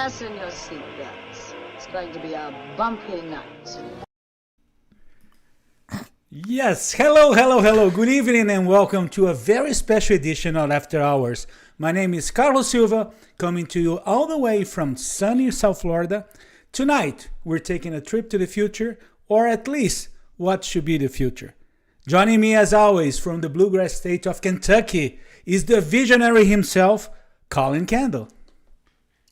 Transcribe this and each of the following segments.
Fasten your seatbelts. It's going to be a bumpy night. Yes, hello. Good evening and welcome to a very special edition of After Hours. My name is Carlos Silva, coming to you all the way from sunny South Florida. Tonight, we're taking a trip to the future, or at least what should be the future. Joining me as always from the bluegrass state of Kentucky is the visionary himself, Colin Kendall.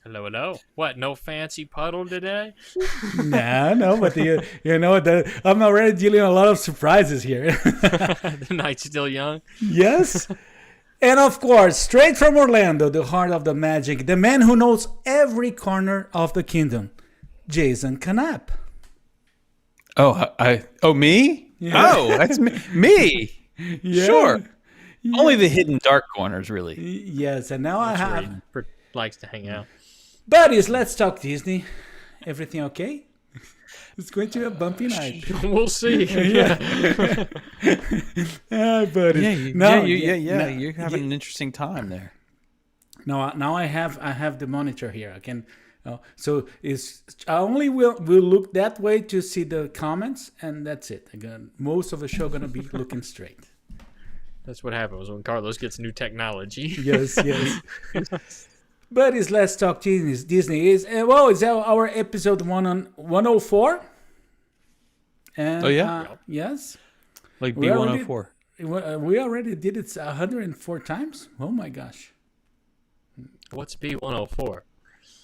Hello. What, no fancy puddle today? No, but I'm already dealing with a lot of surprises here. The night's still young. Yes. And of course, straight from Orlando, the heart of the magic, the man who knows every corner of the kingdom, Jason Knapp. Me? Yeah. Oh, that's me. Yeah. Sure. Yeah. Only the hidden dark corners, really. Yes, and now That's I where have... he likes to hang out. Buddies, let's talk Disney. Everything okay? It's going to be a bumpy night. We'll see. Yeah. Buddy. You're having an interesting time there. Now I have the monitor here. I can, so I only will look that way to see the comments, and that's it. Most of the show gonna be looking straight. That's what happens when Carlos gets new technology. Yes. Buddies, let's talk Disney is it's our episode 104. And, yes. Like B104. We already did it 104 times. Oh my gosh. What's B104?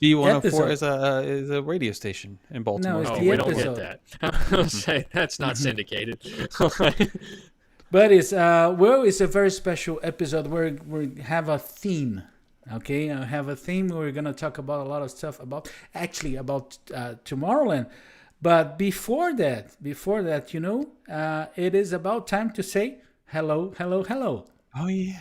B104 is a radio station in Baltimore. No, it's We episode. don't get that. I'll say that's not syndicated. But it's it's a very special episode where we have a theme. Okay, I have a theme. We're gonna talk about a lot of stuff about Tomorrowland. But before that, it is about time to say hello. Oh, yeah.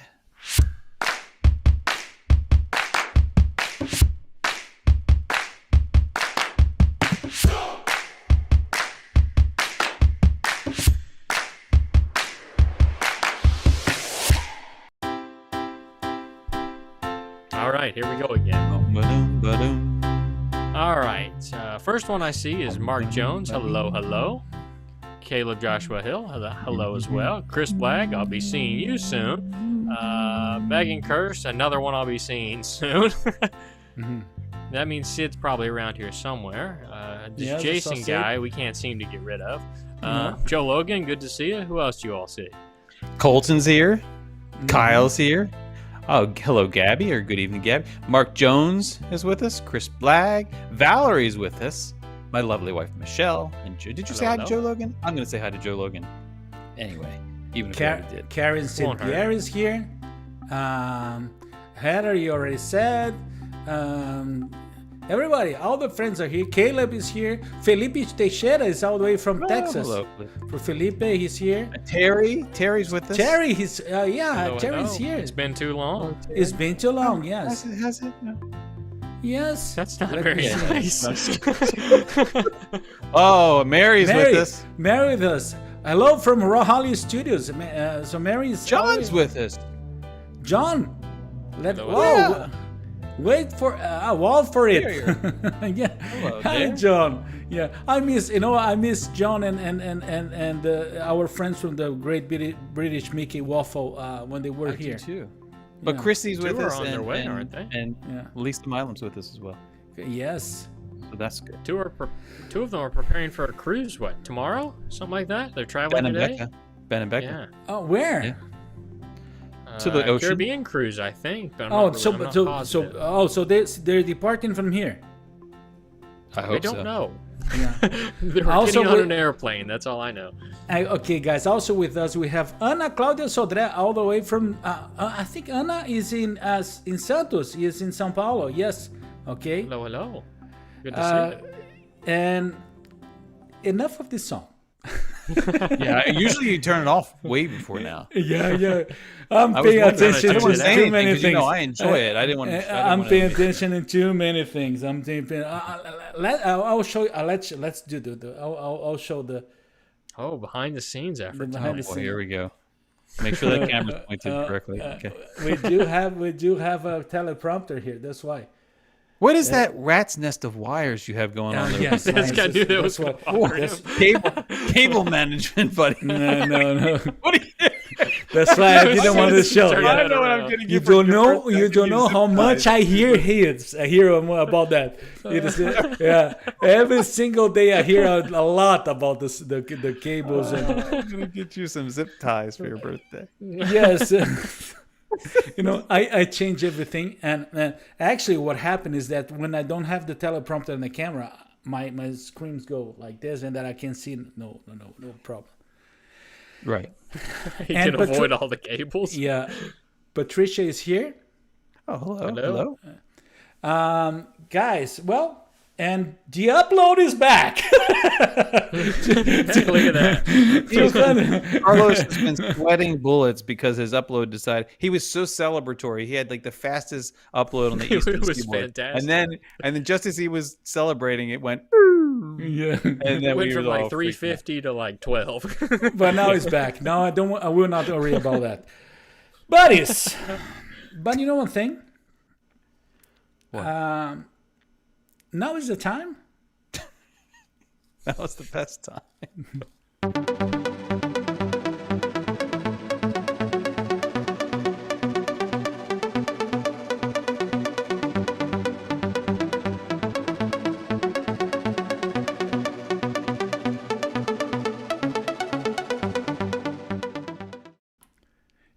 All right, here we go again. Ba-doom. All right. First one I see is Mark Jones. Hello. Caleb Joshua Hill. Hello as well. Chris Black. I'll be seeing you soon. Megan Kirst. Another one I'll be seeing soon. That means Sid's probably around here somewhere. This Jason guy we can't seem to get rid of. Joe Logan. Good to see you. Who else do you all see? Colton's here. Kyle's here. Oh, hello, Gabby, or good evening, Gabby. Mark Jones is with us. Chris Blagg. Valerie's with us. My lovely wife, Michelle. And Joe. Did you say hi to Joe Logan? I'm going to say hi to Joe Logan. Anyway, even if you already did. Karen St-Pierre is here. Heather, you already said. Everybody, all the friends are here. Caleb is here. Felipe Teixeira is all the way from Texas. Hello. For Felipe, he's here. Terry's with us. Terry, Terry's here. It's been too long. It's been too long, yes. Has it? No. Yes. That's not Let very me see. nice. Oh, Mary's with us. Mary with us. Hello from Raw Holly Studios. So Mary's... John's with us. John. Hello. Wait for wall for it. Yeah. Hello Hi, there. John. Yeah, I miss John and our friends from the Great British Mickey Waffle when they were here. Too. But Yeah. Christy's with Two are us, on their way, aren't they? And Yeah. Lisa Milam's with us as well. Yes. So that's good. Two of them are preparing for a cruise. What, tomorrow? Something like that? They're traveling today? Ben and Becca. Yeah. Oh, where? Yeah. To the ocean? Caribbean cruise, I think. But I'm not positive. So they're departing from here. I I hope don't so. know. Yeah. They're Also getting on with- an airplane. That's all I know. Okay, guys. Also with us, we have Ana Claudia Sodré, all the way from. I think Ana is in Santos. He is in São Paulo. Yes. Okay. Hello. Good to see you. And enough of this song. Yeah, usually you turn it off way before now. Yeah. I'm I was paying wondering, attention I didn't want to to say too anything many 'cause, things. I enjoy it. I didn't want to. I'm paying attention to too many things. I'm thinking. I'll show you. Let's do the. I'll show the. Oh, behind the scenes effort. behind the Well, scenes. here we go. Make sure that camera's pointed correctly. Okay. We do have a teleprompter here. That's why. What is that rat's nest of wires you have going on there? Yes, This guy knew that was what. what. Cable management, buddy. No. What are you? That's why I didn't want to show. Turn I that know what I'm around. getting. You don't know. You don't know how much I hear about that. It is, every single day I hear a lot about this, the cables and I'm gonna get you some zip ties for your birthday. yes. I change everything, and actually, what happened is that when I don't have the teleprompter and the camera, my screens go like this, and that I can see. No problem. Right. You can avoid all the cables. Yeah, Patricia is here. Oh, hello. Guys, well, and the upload is back. Look at that. Carlos has been sweating bullets because his upload decided he was so celebratory. He had like the fastest upload on the Eastern It was Seaboard. fantastic. And then just as he was celebrating, it went. Yeah, And then It went we from were all like freaking 350 to like 12. but now it's back. Now I will not worry about that. Buddies, but you know one thing. What? Now is the time. That was the best time.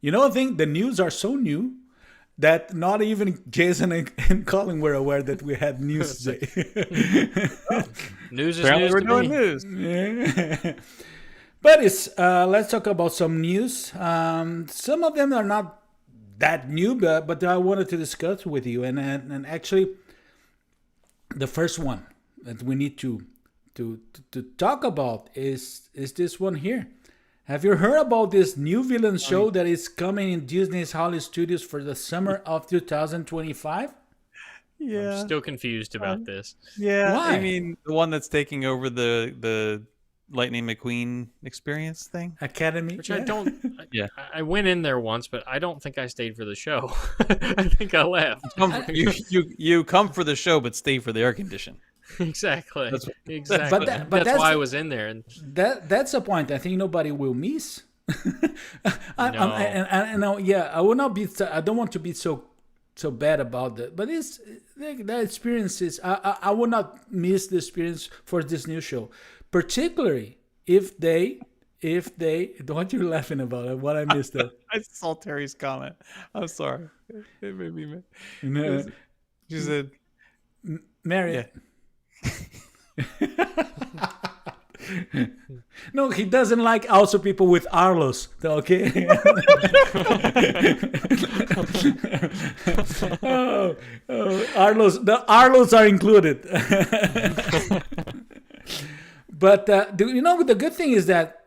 You know, I think the news are so new that not even Jason and Colin were aware that we had news today. News is Apparently, news we're to doing me. news. But let's talk about some news. Some of them are not that new, but I wanted to discuss with you. And actually, the first one that we need to talk about is this one here. Have you heard about this new villain show that is coming in Disney's Hollywood Studios for the summer of 2025? Yeah. I'm still confused about this. Yeah. Why? I mean, the one that's taking over the Lightning McQueen experience thing. Academy? Which I don't. Yeah. I went in there once, but I don't think I stayed for the show. I think I left. You come for the show, but stay for the air condition. Exactly. Exactly. But that's that's why I was in there. And That's a point I think nobody will miss. I know, I will not be. I don't want to be so bad about that, but it's the experience is. I will not miss the experience for this new show, particularly if they. What you laughing about? What I missed that? I saw Terry's comment. I'm sorry. It made me mad. No, She said, Mary. Yeah. No, he doesn't like also people with Arlos. Okay. Arlos. The Arlos are included. But the good thing is that,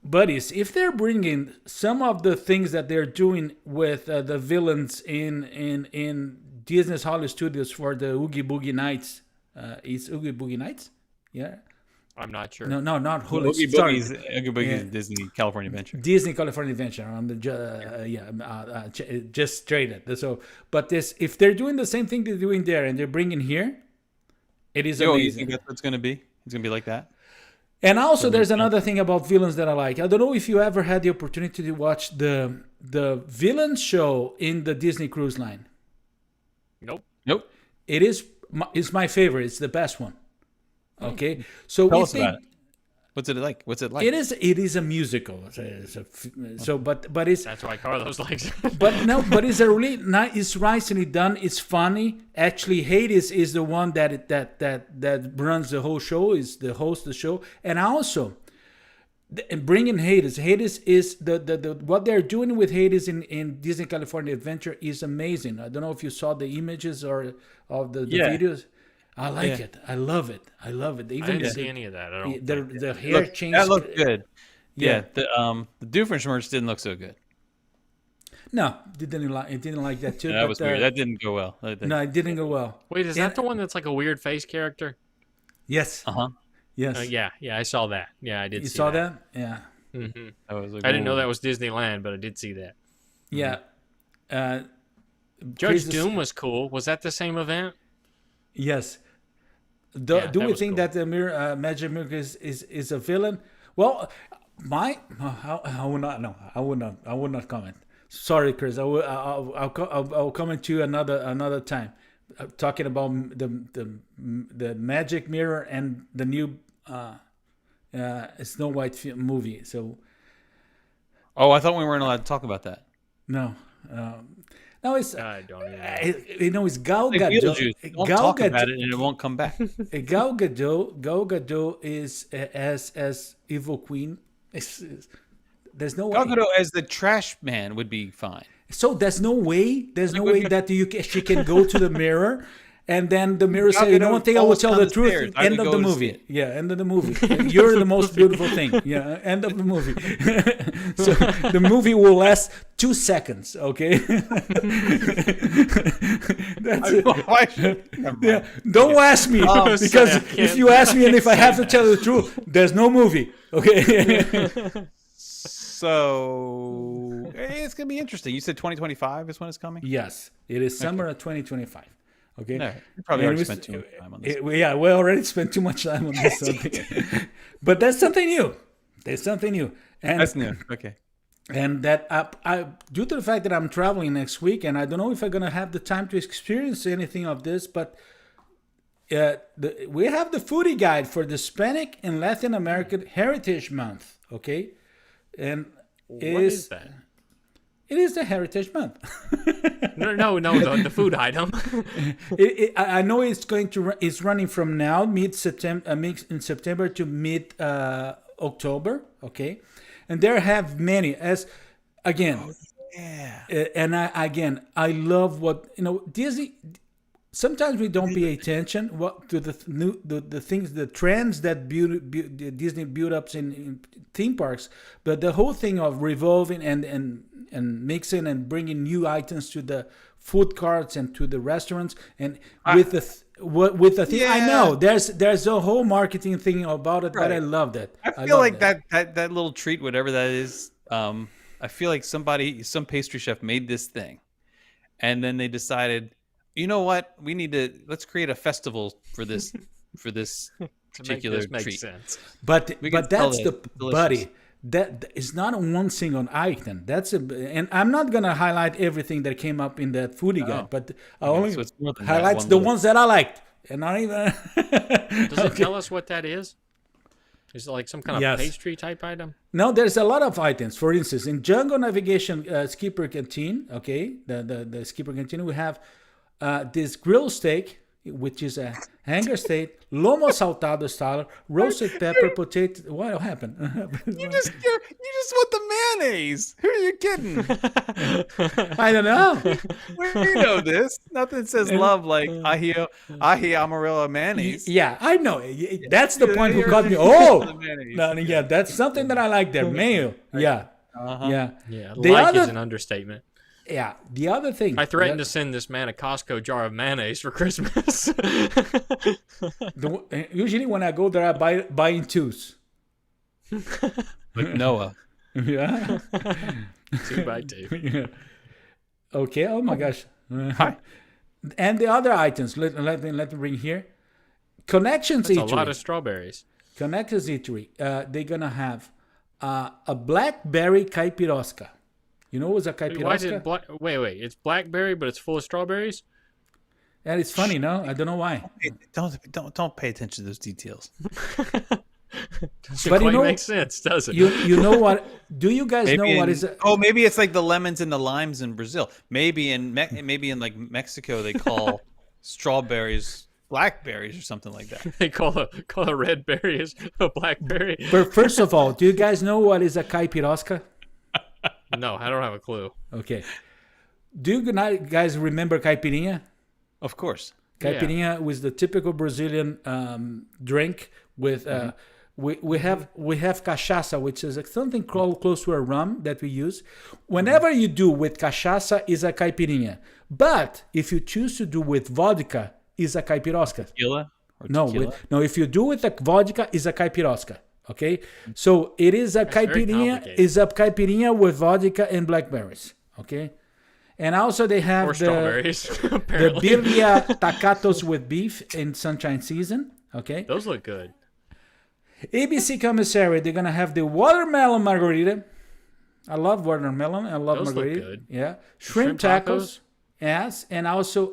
buddies, if they're bringing some of the things that they're doing with the villains in Disney's Hollywood Studios for the Oogie Boogie Nights. Is Oogie Boogie Nights? Yeah. I'm not sure. No, not Hulu. Oogie Sorry. Boogie's Disney California Adventure. Disney California Adventure. Just straight it. So, but if they're doing the same thing they're doing there and they're bringing here, it is amazing. You think that's what it's going to be? It's going to be like that? And also, there's another thing about villains that I like. I don't know if you ever had the opportunity to watch the villain show in the Disney Cruise Line. Nope. It's my favorite. It's the best one. Okay, so Tell us about it. What's it like? It is a musical. But it's That's why Carlos likes it. but it's a really nice. It's nicely done. It's funny. Actually, Hades is the one that runs the whole show. Is the host of the show, and also bringing Hades. Hades is the what they're doing with Hades in Disney California Adventure is amazing. I don't know if you saw the images or of the videos. I like it. I love it. Even I didn't see any of that. I don't. the hair change. That looked good. Yeah. The Doofenshmirtz didn't look so good. No, it didn't like that too. That was weird. That didn't go well. No, it didn't go well. Wait, is that the one that's like a weird face character? Yes. Yes. Yeah, I saw that. Yeah, I did. You see saw that? Yeah. Mm-hmm. I was like, I didn't know that was Disneyland, but I did see that. Yeah. Judge Doom was cool. Was that the same event? Yes. Do Yeah, we that was think cool. that the magic mirror is a villain? Well, I would not. No, I would not. I would not comment. Sorry, Chris. I'll comment to you another time. Talking about the magic mirror and the new Snow White movie. So Oh, I thought we weren't allowed to talk about that. no, no, it's I don't even know. it's Gal Like Gadot. Beetlejuice. Don't Gal talk Gadot. about it and it won't come back. Gal Gadot is as Evil Queen. There's no way. Gal Gadot as the trash man would be fine. So there's no way. There's no way that she can go to the mirror, and then the mirror say, "You know, one thing I will tell the truth." Stairs. I End would of go the to see movie. it. Yeah, end of the movie. You're the most beautiful thing. Yeah, end of the movie. So the movie will last 2 seconds. Okay. That's it. Why should- Never mind. Yeah. Don't ask me because if you ask me and if I have to tell the truth, there's no movie. Okay. So it's gonna be interesting. You said 2025 is when it's coming. Yes, it is summer of 2025. Okay. No, you probably And already we spent too much time on this. Yeah, we already spent too much time on this subject. But that's something new. There's something new. And That's new. Okay. and that I due to the fact that I'm traveling next week and I don't know if I'm gonna have the time to experience anything of this, but we have the foodie guide for the Hispanic and Latin American Heritage Month. Okay, and What is that? it is the Heritage Month. No, the food item. I know it's it's running from now in September to mid October. Okay, and there have many again. Yeah. And I love what Disney. Sometimes we don't pay attention to the things, the trends that Disney build ups in theme parks, but the whole thing of revolving and mixing and bringing new items to the food carts and to the restaurants and with the thing. I know there's a whole marketing thing about it, but I love that. I feel like that little treat, whatever that is. I feel like some pastry chef made this thing, and then they decided, you know what, let's create a festival for this particular to make treat. sense. But can that's tell the it's delicious. buddy. That is not one single item. And I'm not gonna highlight everything that came up in that foodie guide, but I only so it's more than that, highlights one the little- ones that I liked, and not even. Does it tell us what that is? Is it like some kind of Yes. pastry type item? No, there's a lot of items. For instance, in Jungle Navigation Skipper Canteen, okay, the Skipper Canteen, we have this grilled steak, which is a hanger steak, lomo saltado style, roasted pepper, potato. What happened? You just want the mayonnaise. Who are you kidding? I don't know. We know this. Nothing says love like ahi amarillo mayonnaise. Yeah, I know. That's the point who You're caught me. the Oh, mayonnaise. no, yeah, that's something that I like there. Mayo. Yeah. Yeah. Yeah, The like other- is an understatement. Yeah. The other thing. I threatened to send this man a Costco jar of mayonnaise for Christmas. Usually when I go there, I buy in twos. Like Noah. Yeah. 2 by 2. Yeah. Okay. Oh my gosh. Hi. And the other items. Let me bring here. Connections That's a Eatery. lot of strawberries. Connections Eatery. They're gonna have a blackberry caipirosca. You know what's a Why is it caipirosca? wait, it's blackberry, but it's full of strawberries? And it's funny, no? I don't know why. Don't pay attention to those details. Doesn't But you quite know- make sense, does it? You know what? Do you guys know what is? Maybe it's like the lemons and the limes in Brazil. Maybe in like Mexico they call strawberries blackberries or something like that. They call a red berry a blackberry. But first of all, do you guys know what is a caipirosca? No, I don't have a clue. Okay. Do you guys remember caipirinha? Of course. Caipirinha was the typical Brazilian drink with we have cachaça, which is something close to a rum that we use. Whenever you do with cachaça is a caipirinha, but if you choose to do with vodka, is a caipirosca. Tequila? Or No, tequila? if you do with a vodka, is a caipirosca. Okay, so it is a very caipirinha. complicated. Is a caipirinha with vodka and blackberries. Okay, And also they have Or strawberries, the apparently. birria tacatos with beef in sunshine season. Okay. Those look good. ABC commissary, they're gonna have the watermelon margarita. I love watermelon. I love Those look margarita. good. Yeah. Shrimp tacos. Yes. And also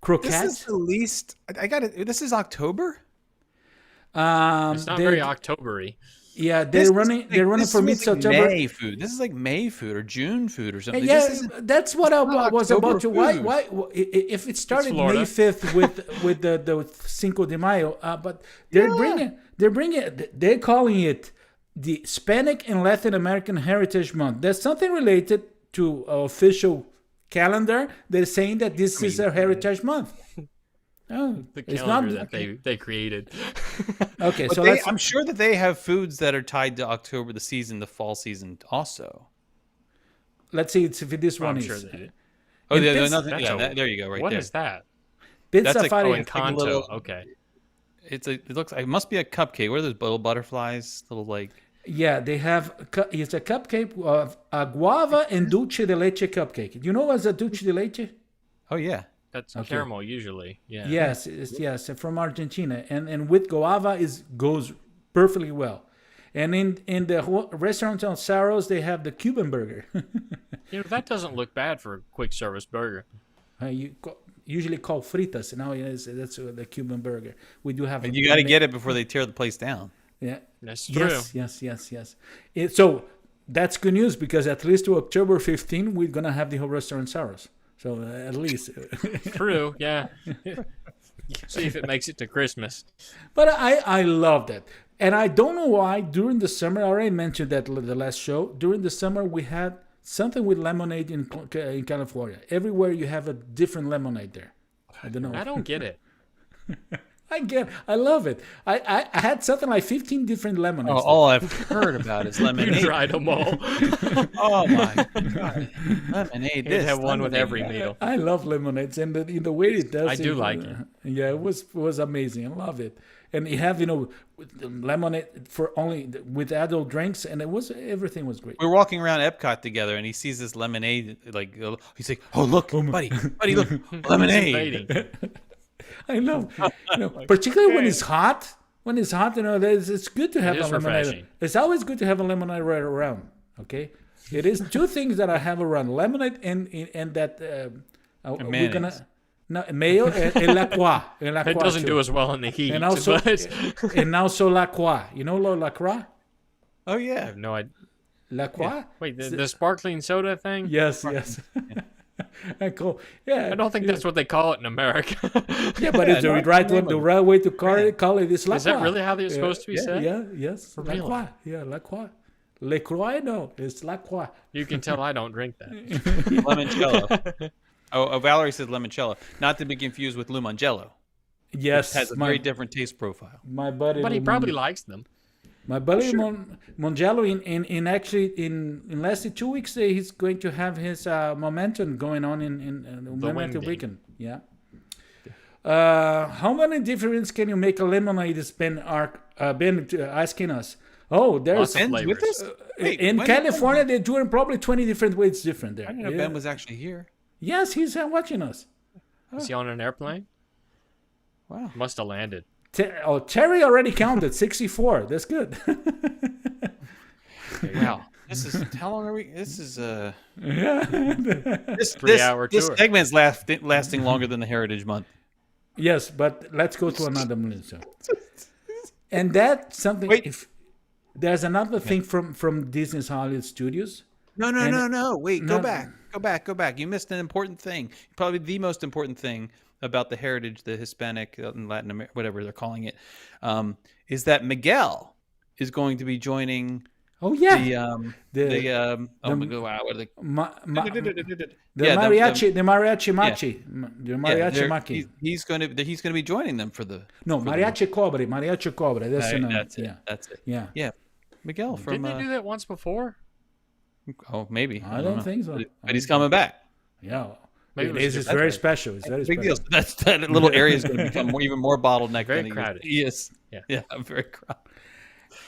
croquettes. This is the least. I got it. This is October. It's not very October-y. Yeah, they're running for mid-September. May food. This is like May food or June food or something. Yeah, that's what I was about to. October Why? If it started May 5th with the Cinco de Mayo, but they're calling it the Hispanic and Latin American Heritage Month. There's something related to official calendar. They're saying that this is a Heritage Month. Oh, The it's calendar not that they created. okay. But So I'm sure that they have foods that are tied to October, the fall season, also. let's see if this one I'm is. sure they did. Oh, And yeah, Pizza- nothing. Yeah, there you go, right What there. is that? Pizza That's like- Fari- Oh, It's like a Encanto. little- Okay. It looks. It must be a cupcake. What are those little butterflies? Little like. Yeah, they have. It's a cupcake of a guava and dulce de leche cupcake. You know what's a dulce de leche? Oh yeah. That's caramel usually. Yeah. Yes, yes, from Argentina, and with guava goes perfectly well. And in the restaurant on Saros, they have the Cuban burger. That doesn't look bad for a quick service burger. Usually called fritas. Now that's the Cuban burger. We do have. And you got to get it before they tear the place down. Yeah. That's true. Yes. So that's good news because at least to October 15, we're gonna have the whole restaurant Saros. So at least. True. Yeah. See if it makes it to Christmas. But I love that. And I don't know why during the summer, I already mentioned that the last show, during the summer we had something with lemonade in California. Everywhere you have a different lemonade there. I don't know. I don't get it. I love it. I had something like 15 different lemonades. All I've heard about is You lemonade. tried them all. Oh my god, lemonade! You'd have one with lemonade every that. meal. I love lemonades and in the way it does. I do like it. Yeah, it was amazing. I love it. And you have lemonade for only with adult drinks, and everything was great. We were walking around Epcot together, and he sees this lemonade. Like he's like, "Oh look, buddy, look, lemonade!" I love, particularly when it's hot. When it's hot, it's good to have It a is lemonade. refreshing. It's always good to have a lemonade right around. Okay, it is two things that I have around: lemonade and that we're mayonnaise. gonna mayo and la croix. It doesn't do as well in the heat. And also, but and also la croix. You know la croix? Oh I yeah, have no idea. La croix? Wait, the sparkling soda thing? Yes. Cool. Yeah. I don't think that's what they call it in America. Yeah, but it's the right one. The right way to call it is la croix. Is that really how they're supposed to be said? Yeah. Yes. La real? croix. Yeah, la croix. Le croix? No, it's la croix. You can tell I don't drink that. limoncello. Oh, Valerie says limoncello, not to be confused with limoncello. Yes. It has a very different taste profile. My buddy. But he probably likes them. My buddy Mongello in less than 2 weeks he's going to have his momentum going on in Memento Weekend. Yeah. How many difference can you make a lemonade? Has been asking us. Oh, there's Lots of flavors. With this? Wait, in when- California they're doing probably 20 different ways different there. I didn't know Ben was actually here. Yes, he's watching us. Is he on an airplane? Wow. Must have landed. Terry already counted 64. That's good. Wow. This is how long are we? This is this 3-hour This tour. segment's lasting longer than the Heritage Month. Yes, but let's go to another Melissa. And that's something. Wait. If there's another thing from Disney's Hollywood Studios. No. Wait, No. go back. You missed an important thing. Probably the most important thing about the heritage, the Hispanic and Latin America, whatever they're calling it, is that Miguel is going to be joining. Oh yeah, Oh my god! Wow, what are they? the Yeah, mariachi, the mariachi machi, the mariachi maki. He's going to be joining them for the. No, mariachi cobre. That's the name. That's it. Yeah. That's it. Yeah. Miguel from. Didn't they do that once before? Oh, maybe. I don't know. think so. But he's coming back. Yeah. Maybe it was It's different. very special. It's very Big deal. special. That little area is going to become even more bottlenecked. Very than crowded. Yes. Yeah. Yeah. Very crowded.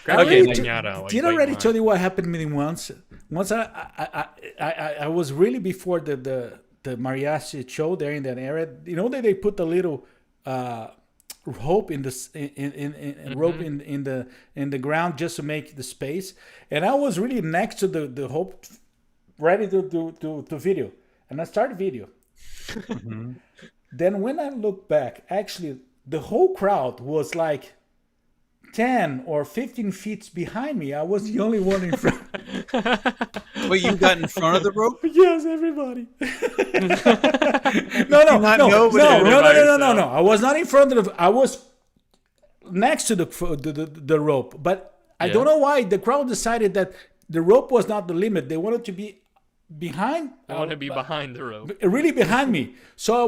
Grab Okay, a like- piñata. Did I already tell you what happened to me once? Once I was really before the mariachi show there in that area. You know that they put the little rope in the rope in the ground just to make the space, and I was really next to the rope, ready to video, and I started video. Then when I look back, actually the whole crowd was like 10 or 15 feet behind me. I was the only one in front. Wait, you got in front of the rope? Yes, everybody. not know, but everybody No. I was not in front of I was next to the rope. But I don't know why the crowd decided that the rope was not the limit. They wanted to be behind. I want to be behind the rope. Really behind me. So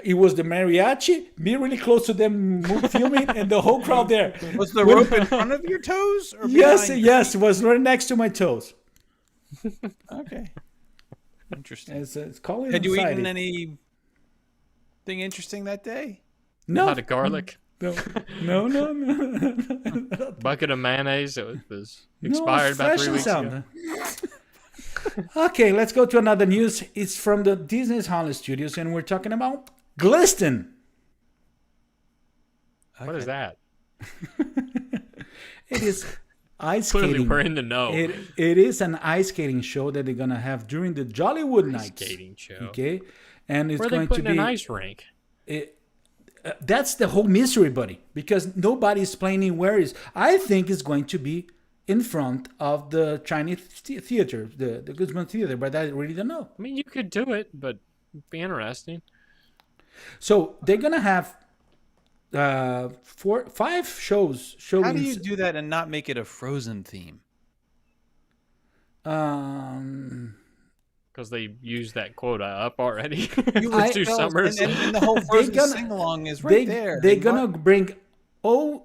it was the mariachi, me really close to them filming, and the whole crowd there. Was the rope in front of your toes? Or Yes, behind? yes, it was right next to my toes. Okay. Interesting. It's calling Had you anxiety. eaten anything interesting that day? A No, lot of garlic. no. Bucket of mayonnaise that was No, expired about fresh 3 and weeks sound. ago. Okay, let's go to another news. It's from the Disney's Hollywood Studios, and we're talking about Glisten. What is that? It is ice Clearly, skating. we're in the know. It is an ice skating show that they're gonna have during the Jollywood Nights. Skating show. Okay, and it's Where are they going to putting be an ice rink? that's the whole mystery, buddy, because nobody's explaining where is. I think it's going to be in front of the Chinese theater, the Guzman Theater, but I really don't know. I mean, you could do it, but it'd be interesting. So they're gonna have 5 shows showing. How do you do that and not make it a Frozen theme? Because they used that quota up already. You I- For 2 summers. And the whole Frozen gonna- sing-along is right there. They're And gonna what- bring world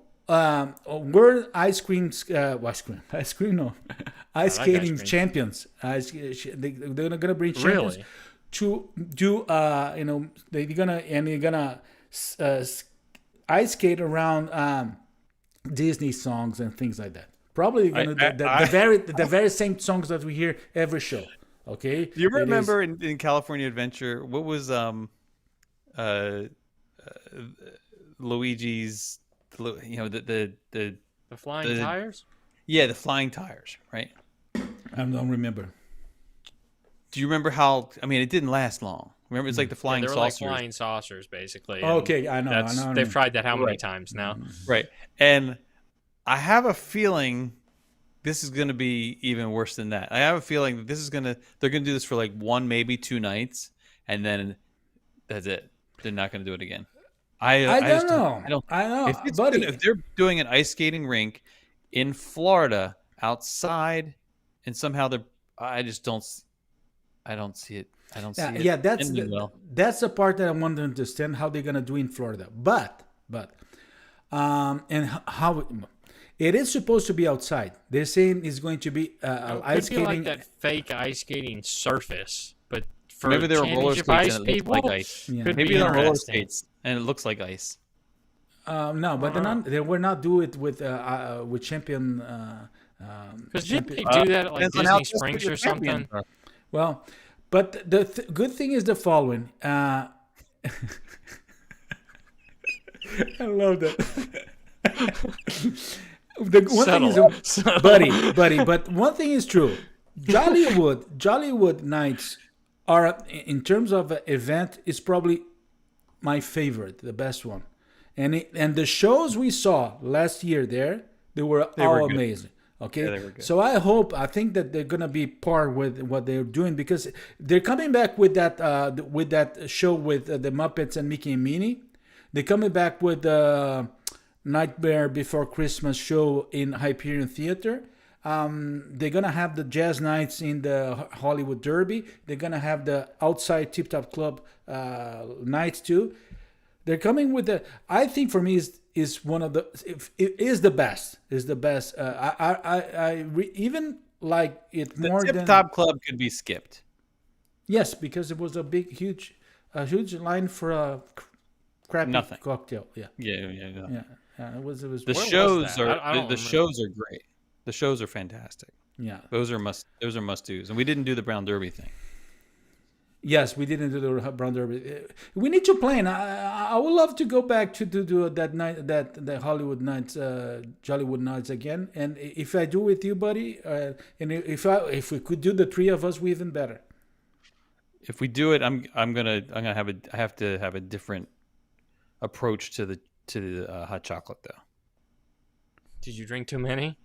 ice cream no ice like skating ice cream. champions. They're gonna bring champions Really? to do they're gonna ice skate around Disney songs and things like that. Probably gonna the very same songs that we hear every show. Okay. Do you It is- remember in California Adventure what was Luigi's the The flying tires? the flying tires, right? I don't remember. Do you remember how? I mean, it didn't last long. Remember, it's like the flying They were like saucers, flying saucers, basically. Okay, I know. They've remember. tried that how many Right. times now? right? And I have a feeling this is going to be even worse than that. I have a feeling that they're going to do this for like 1, maybe 2 nights, and then that's it. They're not going to do it again. I I just don't know. I know, buddy. If they're doing an ice skating rink in Florida outside, and somehow I don't see it. I don't see it. Yeah, that's ending well. that's the part that I want to understand how they're gonna do in Florida. But and how it is supposed to be outside. They're saying it's going to be ice Could be skating. like that fake ice skating surface, but for Maybe they're roller championship skates ice and it looks people, like ice. Yeah. could Maybe be they're roller interesting. skates and it looks like ice. No, but they will not do it with champion. Because did they do that at like Depends on how Disney Springs desperate or your something? champions are. Well, but the good thing is the following. I love that. The one Subtle. thing is, Subtle. buddy. But one thing is true. Jollywood Nights are, in terms of event, is probably my favorite, the best one. And the shows we saw last year there, they were all were good. amazing. Okay, Yeah, they were good. so I think that they're gonna be par with what they're doing, because they're coming back with that show with the Muppets and Mickey and Minnie. They're coming back with the Nightmare Before Christmas show in Hyperion Theater. They're gonna have the jazz nights in the Hollywood Derby. They're gonna have the outside Tip Top Club nights too. They're coming with the. I think for me is one of the. It is the best. Is the best. Even like it The more Tip than. Top Club could be skipped. Yes, because it was a huge line for a crappy Nothing. cocktail. Yeah. Yeah. Yeah. It was The Where was shows that? are I don't the remember. shows are great. The shows are fantastic. yeah. Those are must do's. And we didn't do the Brown Derby thing. Yes, we didn't do the Brown Derby. We need to plan. I would love to go back to do that night, that the Hollywood Nights, Jollywood Nights again. And if I do with you, buddy, and if we could do the three of us, we even better. If we do it, I have to have a different approach to the hot chocolate though. Did you drink too many?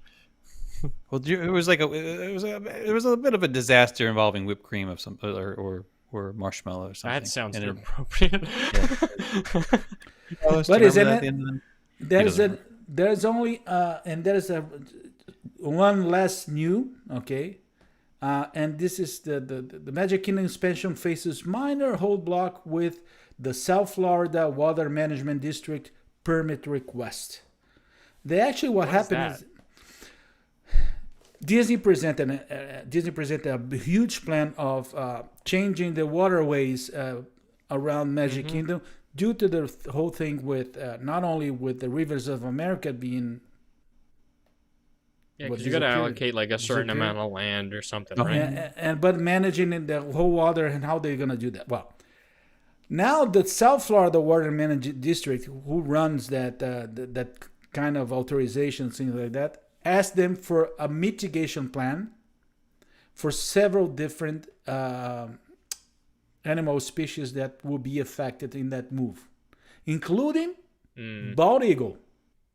Well, it was like it was a bit of a disaster involving whipped cream of some or marshmallow or something. That sounds And inappropriate. But isn't it? Doesn't There's only and there's a one less new, okay, and this is the Magic Kingdom expansion faces minor roadblock with the South Florida Water Management District permit request. They actually what happened is Disney presented a huge plan of changing the waterways around Magic Kingdom due to the whole thing with not only with the rivers of America being Yeah, because you got to allocate like a certain amount of land or something, right? but managing the whole water and how they're gonna do that. Well, now the South Florida Water Management District, who runs that kind of authorization, things like that, asked them for a mitigation plan for several different animal species that will be affected in that move, including bald eagle.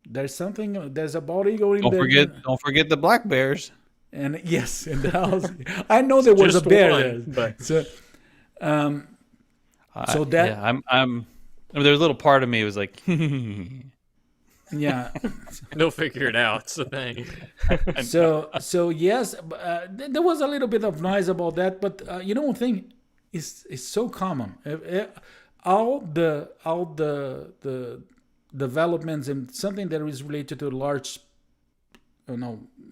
There's a bald eagle in there. Don't forget the black bears. And yes, and I know there was a bear there. But So, There's a little part of me was like, yeah. they'll figure it out. It's the thing. So yes, there was a little bit of noise about that, but you don't think it's so common. All the developments and something that is related to large,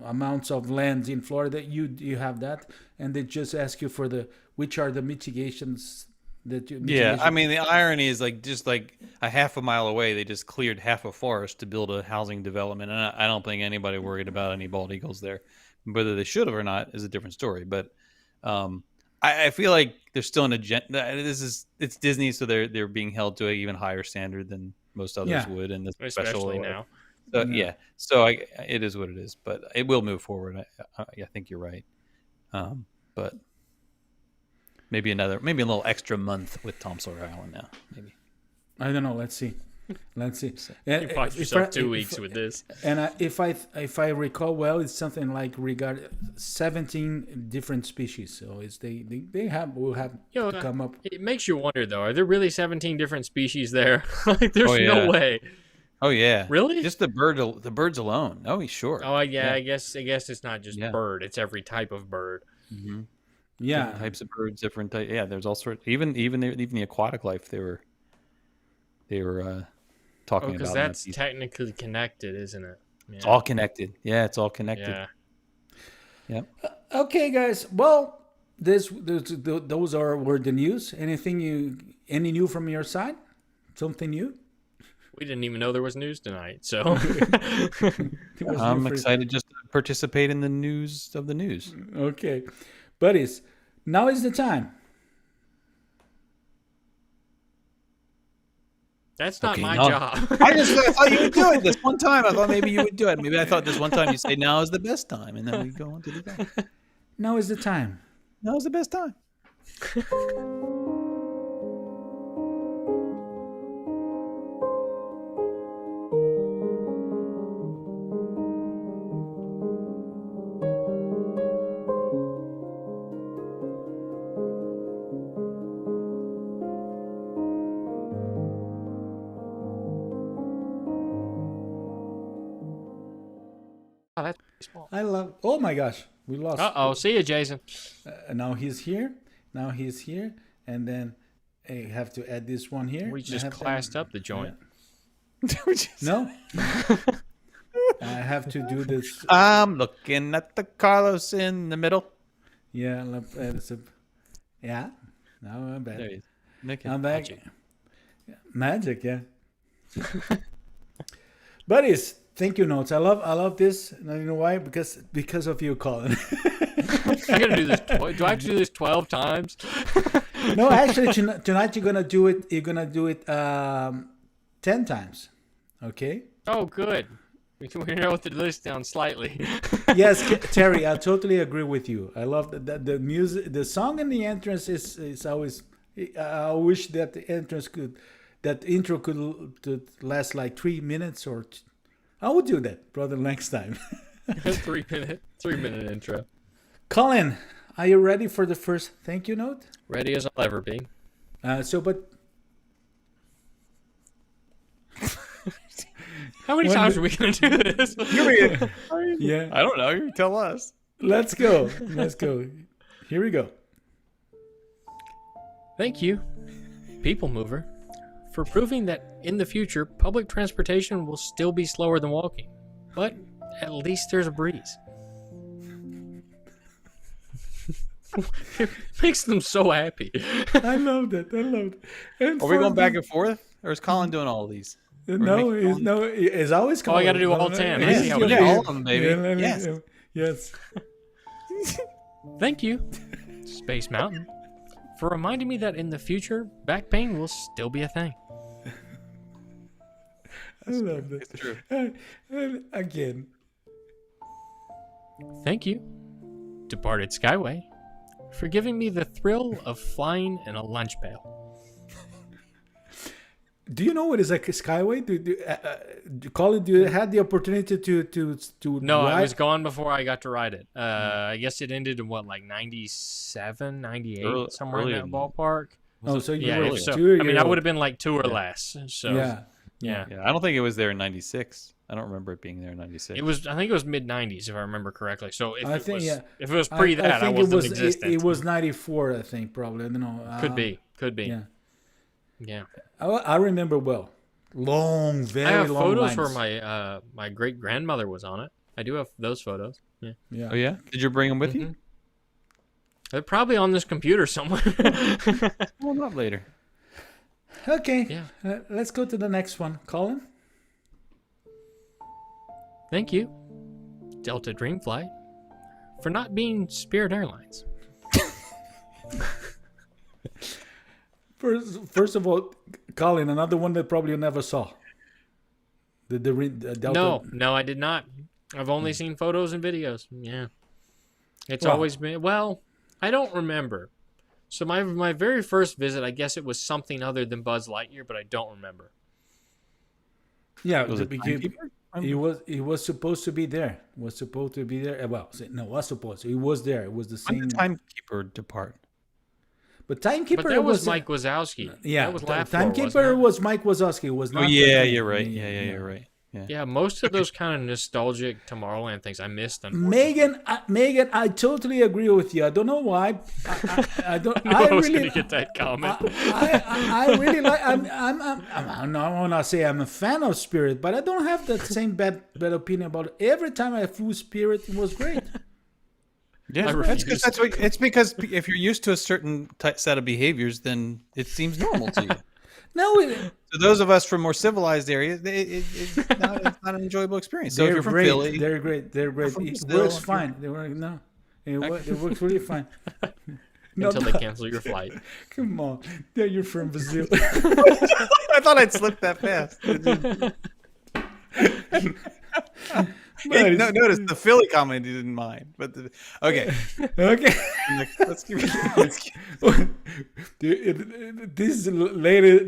amounts of land in Florida, you have that, and they just ask you for which are the mitigations that you. yeah. I mean, the irony is just like a half a mile away, they just cleared half a forest to build a housing development, and I don't think anybody worried about any bald eagles there. Whether they should have or not is a different story. But I feel like there's still an agenda. It's Disney, so they're being held to an even higher standard than most others would, and Especially now. So, yeah. So it is what it is, but it will move forward. I think you're right. But maybe a little extra month with Tom Sawyer Island now. Maybe. I don't know. Let's see. You bought yourself 2 weeks with this. And if I recall well, it's something like 17 different species. So will have to come up. It makes you wonder though. Are there really 17 different species there? Like, there's no way. Oh yeah. Really? Just the birds alone. Oh, sure. Oh yeah. I guess it's not just bird. It's every type of bird. Mm-hmm. Yeah. Different types of birds, different types. Yeah, there's all sorts. Even the aquatic life they were talking about. Because that's technically connected, isn't it? Yeah. It's all connected. Yeah, it's all connected. Yeah. Yep. Okay, guys. Well, those were the news. Any new from your side? Something new? We didn't even know there was news tonight, so I'm excited just to participate in the news of the news. Okay, buddies. Now is the time. that's not my job. I thought you would do it this one time. I thought maybe you would do it. Maybe I thought this one time you'd say now is the best time, and then we go on to the game. Now is the time. Now is the best time. Oh, that's small. I love. Oh my gosh, we lost. See you, Jason. Now he's here. And then I have to add this one here. We just classed up the joint. No. I have to do this. I'm looking at the Carlos in the middle. Yeah. Yeah. Now I'm back. There he is. I'm back. Magic, yeah. Buddies, thank you notes. I love this. You know why? Because of you, Colin. I gotta do this. Do I have to do this 12 times? No, actually, tonight you're gonna do it. You're gonna do it 10 times. Okay. Oh, good. We narrow the list down slightly. Yes, Terry, I totally agree with you. I love the music, the song, in the entrance is always. I wish that the intro could last like 3 minutes, or I would do that, brother, next time. 3-minute intro. Colin, are you ready for the first thank you note? Ready as I'll ever be. How many times are we going to do this? Yeah. I don't know. You tell us. Let's go. Here we go. Thank you, People Mover, for proving that in the future, public transportation will still be slower than walking. But at least there's a breeze. It makes them so happy. I love that. And Are we going back and forth? Or is Colin doing all of these? No, it's always Colin. Oh, I got to do all 10. I Yes, see how you it do. is. all of them, baby. Yes. Thank you, Space Mountain, for reminding me that in the future, back pain will still be a thing. I love that. It's true. And again. Thank you, Departed Skyway, for giving me the thrill of flying in a lunch pail. Do you know what is like a Skyway? Colin, do you had the opportunity to No, ride? I was gone before I got to ride it. I guess it ended in what, like 97, 98, somewhere in that ballpark. Oh, so you Yeah, were if so. 2 years I mean, I old. would have been like 2 or less. So Yeah. yeah. Yeah, I don't think it was there in 96. I don't remember it being there in 96. It was. I think it was mid 90s, if I remember correctly. So if it was I pre that, I think wasn't it was existent. it was 94, I think, probably. I don't know. Could be. Yeah. Yeah. I remember well. Very long I have photos lines. where my great grandmother was on it. I do have those photos. Yeah. Yeah. Oh, yeah? Did you bring them with you? They're probably on this computer somewhere. Well, not later. Okay. Yeah. Let's go to the next one. Colin? Thank you, Delta Dreamflight, for not being Spirit Airlines. First of all, Colin, another one that probably you never saw. The Delta. No, I did not. I've only seen photos and videos. Yeah. It's always been, well, I don't remember. So my very first visit, I guess it was something other than Buzz Lightyear, but I don't remember. Yeah, Was it Timekeeper? he was supposed to be there. Was supposed to be there. Well, no, was supposed to. He was there. It was the When same. did Timekeeper depart? But Timekeeper But that was Mike Wazowski. Yeah, That was Laugh Floor, Timekeeper wasn't it? was Mike Wazowski. It was not. Oh, yeah, you're right. Yeah, you're right. Yeah. Yeah, most of those kind of nostalgic Tomorrowland things I missed. Unfortunately. Megan, I totally agree with you. I don't know why. I don't. I was really, going to get that comment. I really like. I don't want to say I'm a fan of Spirit, but I don't have that same bad opinion about it. Every time I flew Spirit, it was great. Yeah, it's because if you're used to a certain set of behaviors, then it seems normal to you. No, So those of us from more civilized areas, it's not an enjoyable experience. So if you're from great. Philly, They're great. It works fine. It works really fine. Until they cancel your flight. Come on, yeah, you're from Brazil. I thought I'd slip that fast. No, notice the Philly comment you didn't mind, but okay. Let's keep This is the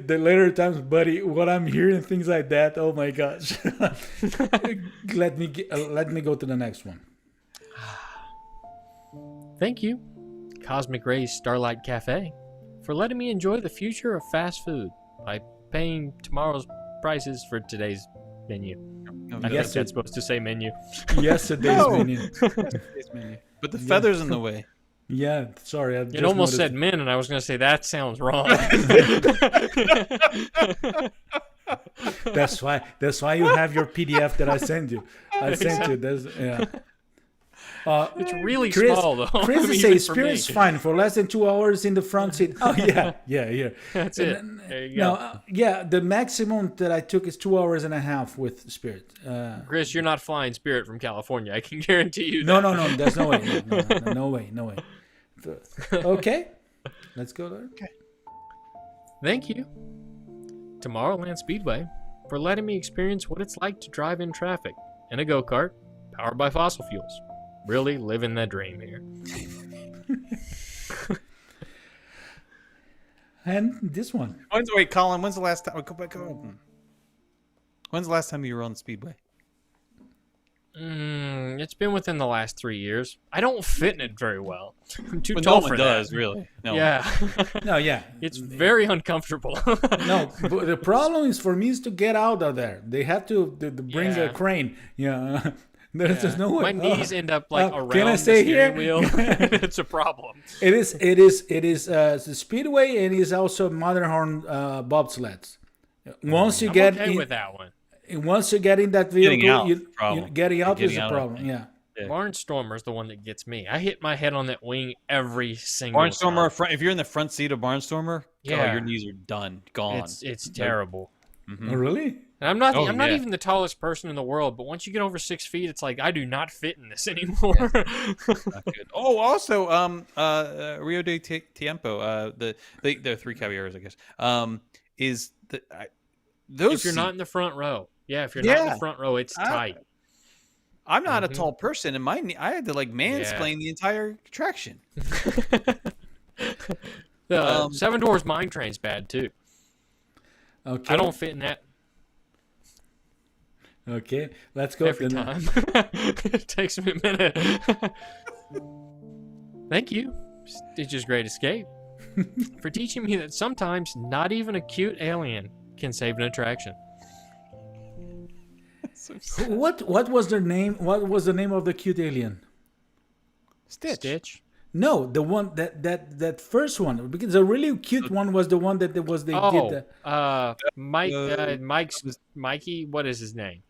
later times, buddy. What I'm hearing, things like that. Oh my gosh! Let me go to the next one. Thank you, Cosmic Rays Starlight Cafe, for letting me enjoy the future of fast food by paying tomorrow's prices for today's menu. I guess that's supposed to say menu. Yesterday's menu. But the feather's in the way. Yeah, sorry. It almost said men, and I was going to say that sounds wrong. That's why you have your PDF that I sent you. It's really Chris, small though. Chris Even says for Spirit's me. fine for less than 2 hours in the front seat. Oh yeah, yeah. That's it. There you go. No, yeah, the maximum that I took is 2 hours and a half with Spirit. Chris, you're not flying Spirit from California. I can guarantee you. No, that. there's no way. No way. Okay, let's go there. Okay. Thank you, Tomorrowland Speedway, for letting me experience what it's like to drive in traffic in a go-kart powered by fossil fuels. Really living the dream here. And this one. Colin, when's the last time? Go back. When's the last time you were on the Speedway? It's been within the last 3 years. I don't fit in it very well. I'm too Well, tall no for one does, that. really. No. Yeah. No, yeah. It's very uncomfortable. No, but the problem is for me is to get out of there. They have to bring Yeah. a crane. Yeah. There's just no way. My knees end up like around can I the stay steering here? wheel. It's a problem. It is the Speedway, and it is also Matterhorn bobsleds. Once you I'm get okay in, with that one. once you get in that vehicle, Getting out is the you problem. getting out is Getting a out, I problem. think. Yeah. Yeah. Barnstormer's the one that gets me. I hit my head on that wing every single Barnstormer, time. if you're in the front seat of Barnstormer, Yeah. your knees are done, gone. It's terrible. Oh, really? And I'm not Oh, not yeah. even the tallest person in the world, but once you get over 6 feet, it's like I do not fit in this anymore. Not good. Oh, also, Rio de Tiempo, the 3 Caballeros, I guess, is those. If you're not in the front row, if you're not in Yeah. the front row, it's tight. I'm not a tall person, and I had to mansplain Yeah. the entire attraction. The Seven Doors Mine Train's bad too. Okay. I don't fit in that Okay. Let's go. every time. It takes me a minute. Thank you, Stitch's Great Escape, for teaching me that sometimes not even a cute alien can save an attraction. What was their name? What was the name of the cute alien? Stitch. No, the one that first one, because the really cute one was the one that they did. Mikey. What is his name?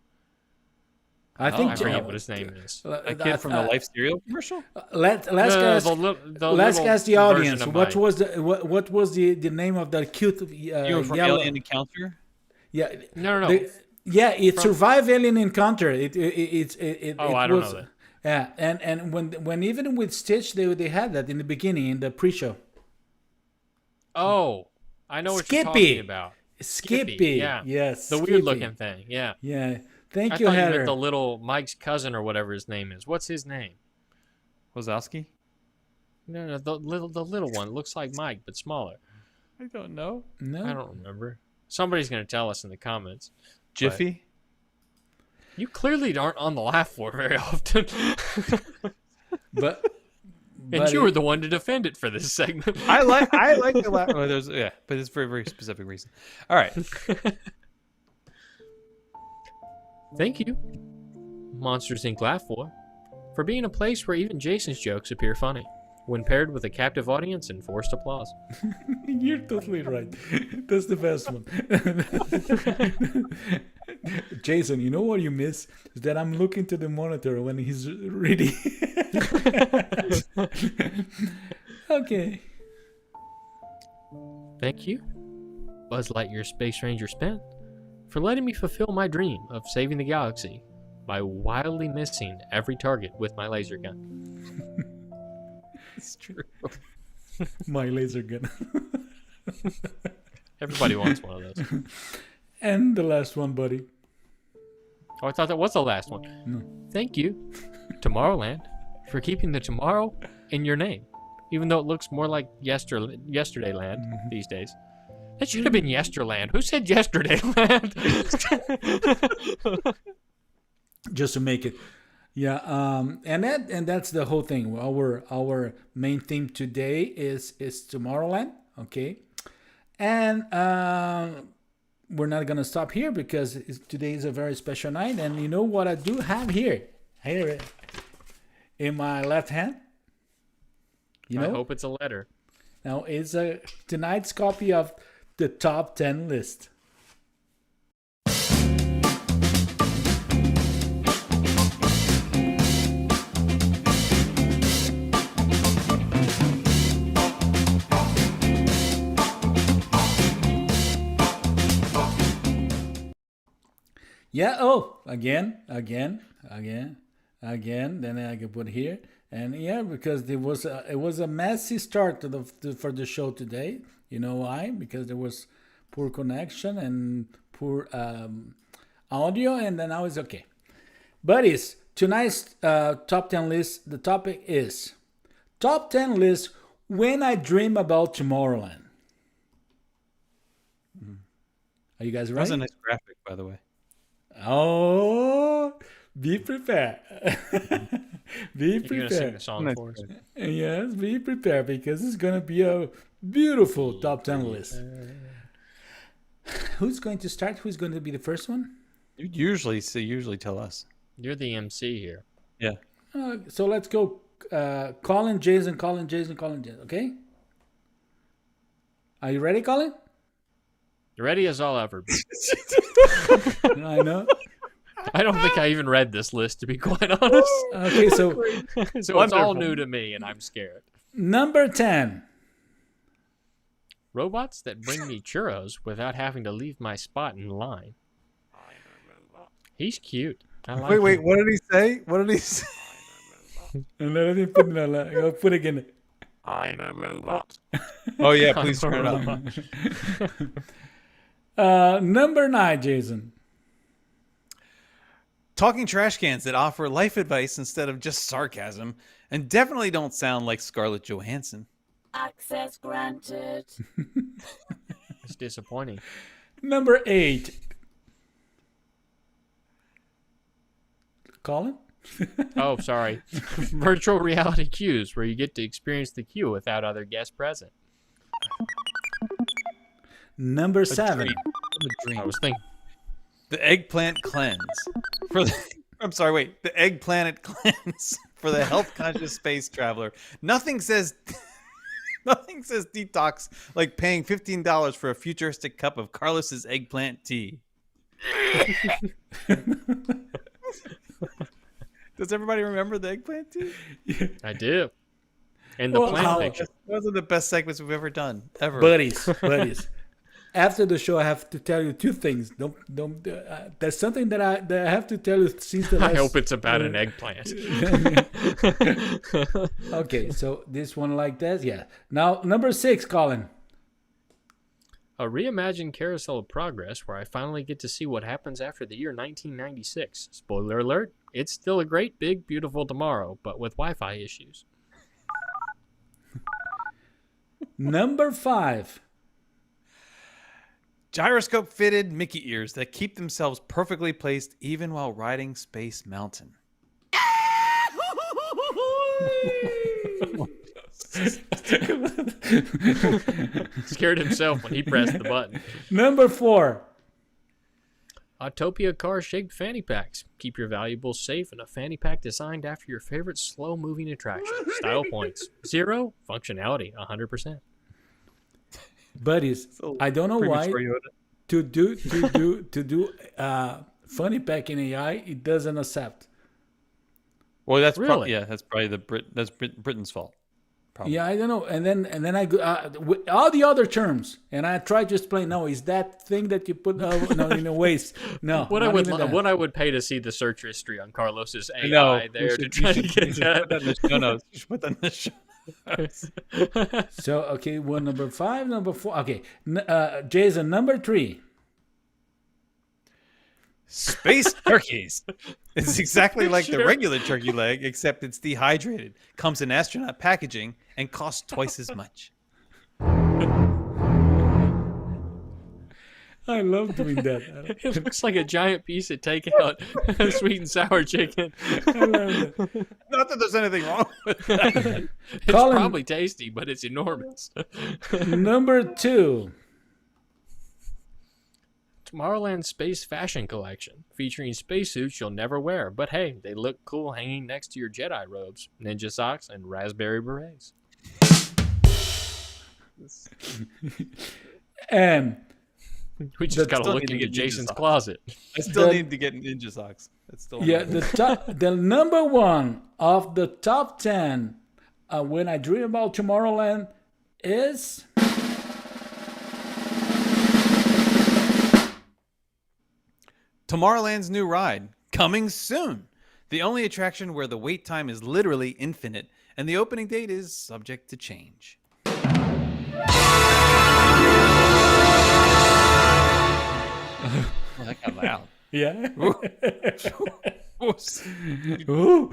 I think I forget what his name is. A kid from the Life cereal commercial. Let's ask the audience. What was the name of that cute You were from yellow? Alien Encounter. Yeah. No. It survived Alien Encounter. I don't know that. Yeah, and when even with Stitch they had that in the beginning in the pre-show. Oh, I know what Skippy. you're talking about. Skippy. Yeah. Yes. The Skippy. weird looking thing. Yeah. Yeah. Thank I you, thought you Heather. meant the little Mike's cousin or whatever his name is. What's his name? Wazowski. No, the little one. Looks like Mike but smaller. I don't know. No. I don't remember. Somebody's gonna tell us in the comments. Jiffy. You clearly aren't on the laugh floor very often. But And you were the one to defend it for this segment. I like the laugh. Oh, but it's for a very specific reason. All right. Thank you, Monsters Inc. Laugh Floor, for being a place where even Jason's jokes appear funny, when paired with a captive audience and forced applause. You're totally right. That's the best one. Jason, you know what you miss? Is that I'm looking to the monitor when he's reading. Okay. Thank you, Buzz Lightyear Space Ranger Spent, for letting me fulfill my dream of saving the galaxy by wildly missing every target with my laser gun. It's true. My laser gun. Everybody wants one of those. And the last one, buddy. Oh, I thought that was the last one. No. Thank you, Tomorrowland, for keeping the tomorrow in your name, even though it looks more like Yesterdayland these days. It should have been Yesterland. Who said Yesterdayland? Just to make it. Yeah, and that's the whole thing. Our main theme today is Tomorrowland, okay? And we're not gonna stop here because today is a very special night. And you know what I do have here in my left hand? You know, I hope it's a letter. now it's tonight's copy of the top 10 list. Yeah. Oh, again. Then I can put here, and yeah, because it was a messy start for the show today. You know why? Because there was poor connection and poor audio, and then now it's okay. Buddies, tonight's top 10 list. The topic is top 10 list when I dream about Tomorrowland. Are you guys That ready? was a nice graphic, by the way. Oh, be prepared. Be You're gonna sing prepared. the song Nice for us. Yes, be prepared because it's going to be a beautiful top 10 list. Who's going to start? Who's going to be the first one? You usually tell us. You're the MC here. Yeah. So let's go. Colin, Jason, okay? Are you ready, Colin? Ready as I'll ever be. I know. I don't think I even read this list, to be quite honest. Okay, so So it's all Wonderful. new to me, and I'm scared. number 10. Robots that bring me churros without having to leave my spot in line. He's cute. I like Wait, him. what did he say? What did he say? And let me put it I'll put it again. I'm a robot. Oh yeah, please turn it up. Number 9, Jason. Talking trash cans that offer life advice instead of just sarcasm, and definitely don't sound like Scarlett Johansson. Access granted. It's disappointing. Number 8. Colin? Oh, sorry. Virtual reality queues where you get to experience the queue without other guests present. Number 7. I was thinking. The eggplant cleanse for the. I'm sorry. Wait, the eggplant cleanse for the health-conscious space traveler. Nothing says detox like paying $15 for a futuristic cup of Carlos's eggplant tea. Does everybody remember the eggplant tea? I do. And the Well, plant how- picture. Those are the best segments we've ever done, ever. Buddies. After the show, I have to tell you 2 things. Don't. There's something that I have to tell you since the last. I hope it's about an eggplant. Okay, so this one like that, yeah. Now number 6, Colin. A reimagined Carousel of Progress where I finally get to see what happens after the year 1996. Spoiler alert, it's still a great, big, beautiful tomorrow, but with Wi-Fi issues. Number 5. Gyroscope fitted Mickey ears that keep themselves perfectly placed even while riding Space Mountain. Scared himself when he pressed the button. Number 4. Autopia car-shaped fanny packs. Keep your valuables safe in a fanny pack designed after your favorite slow-moving attraction. Style points 0, functionality 100%. Buddies, I don't know why Premature to Yoda. do funny pack in AI, it doesn't accept. Well, that's Really? that's probably that's Britain's fault. Probably. Yeah, I don't know. And then I go with all the other terms, and I try to explain. No, is that thing that you put in a waste? No. What I would pay to see the search history on Carlos's AI there to try to get Put that that. in the show notes. You should put that in the show notes. So okay, number 5, number 4. Okay, Jason, number 3. Space turkeys. It's exactly like the regular turkey leg, except it's dehydrated, comes in astronaut packaging, and costs twice as much. I love doing that. It looks like a giant piece of takeout sweet and sour chicken. I love that. Not that there's anything wrong with that. It's Colin- probably tasty, but it's enormous. Number 2. Tomorrowland Space Fashion Collection, featuring spacesuits you'll never wear, but hey, they look cool hanging next to your Jedi robes, ninja socks, and raspberry berets. And We just gotta still look need to into get ninja Jason's socks. closet. I still The- need to get ninja socks. That's still yeah, the number 1 of the top 10 when I dream about Tomorrowland is Tomorrowland's new ride, coming soon. The only attraction where the wait time is literally infinite, and the opening date is subject to change. Well, that got loud. Yeah. Ooh.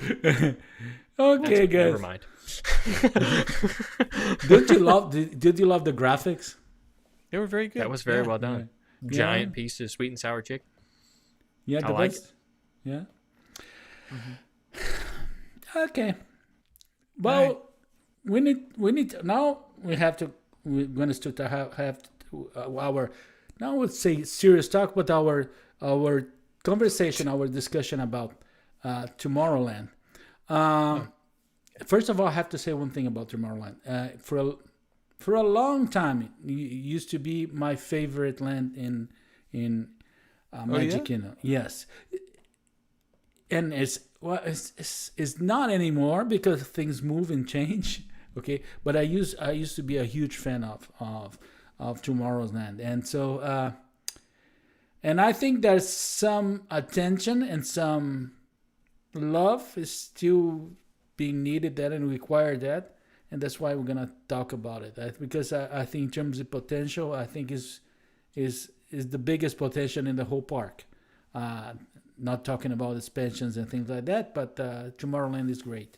Okay, guys. Never mind. Did you love the graphics? They were very good. That was very well done. Yeah. Giant piece of sweet and sour chicken. Yeah, I the like best. Yeah. Okay. Well, we need now we're going to start to have our now let's say serious talk, but our conversation, our discussion about Tomorrowland. First of all, I have to say one thing about Tomorrowland. For a long time, it used to be my favorite land in Magic Kingdom. Yes, and it's not anymore because things move and change. Okay, but I used to be a huge fan of Tomorrowland, and so and I think there's some attention and some love is still being needed that and required that, and that's why we're gonna talk about it. Because I think in terms of potential, I think is the biggest potential in the whole park. Not talking about expansions and things like that, but Tomorrowland is great.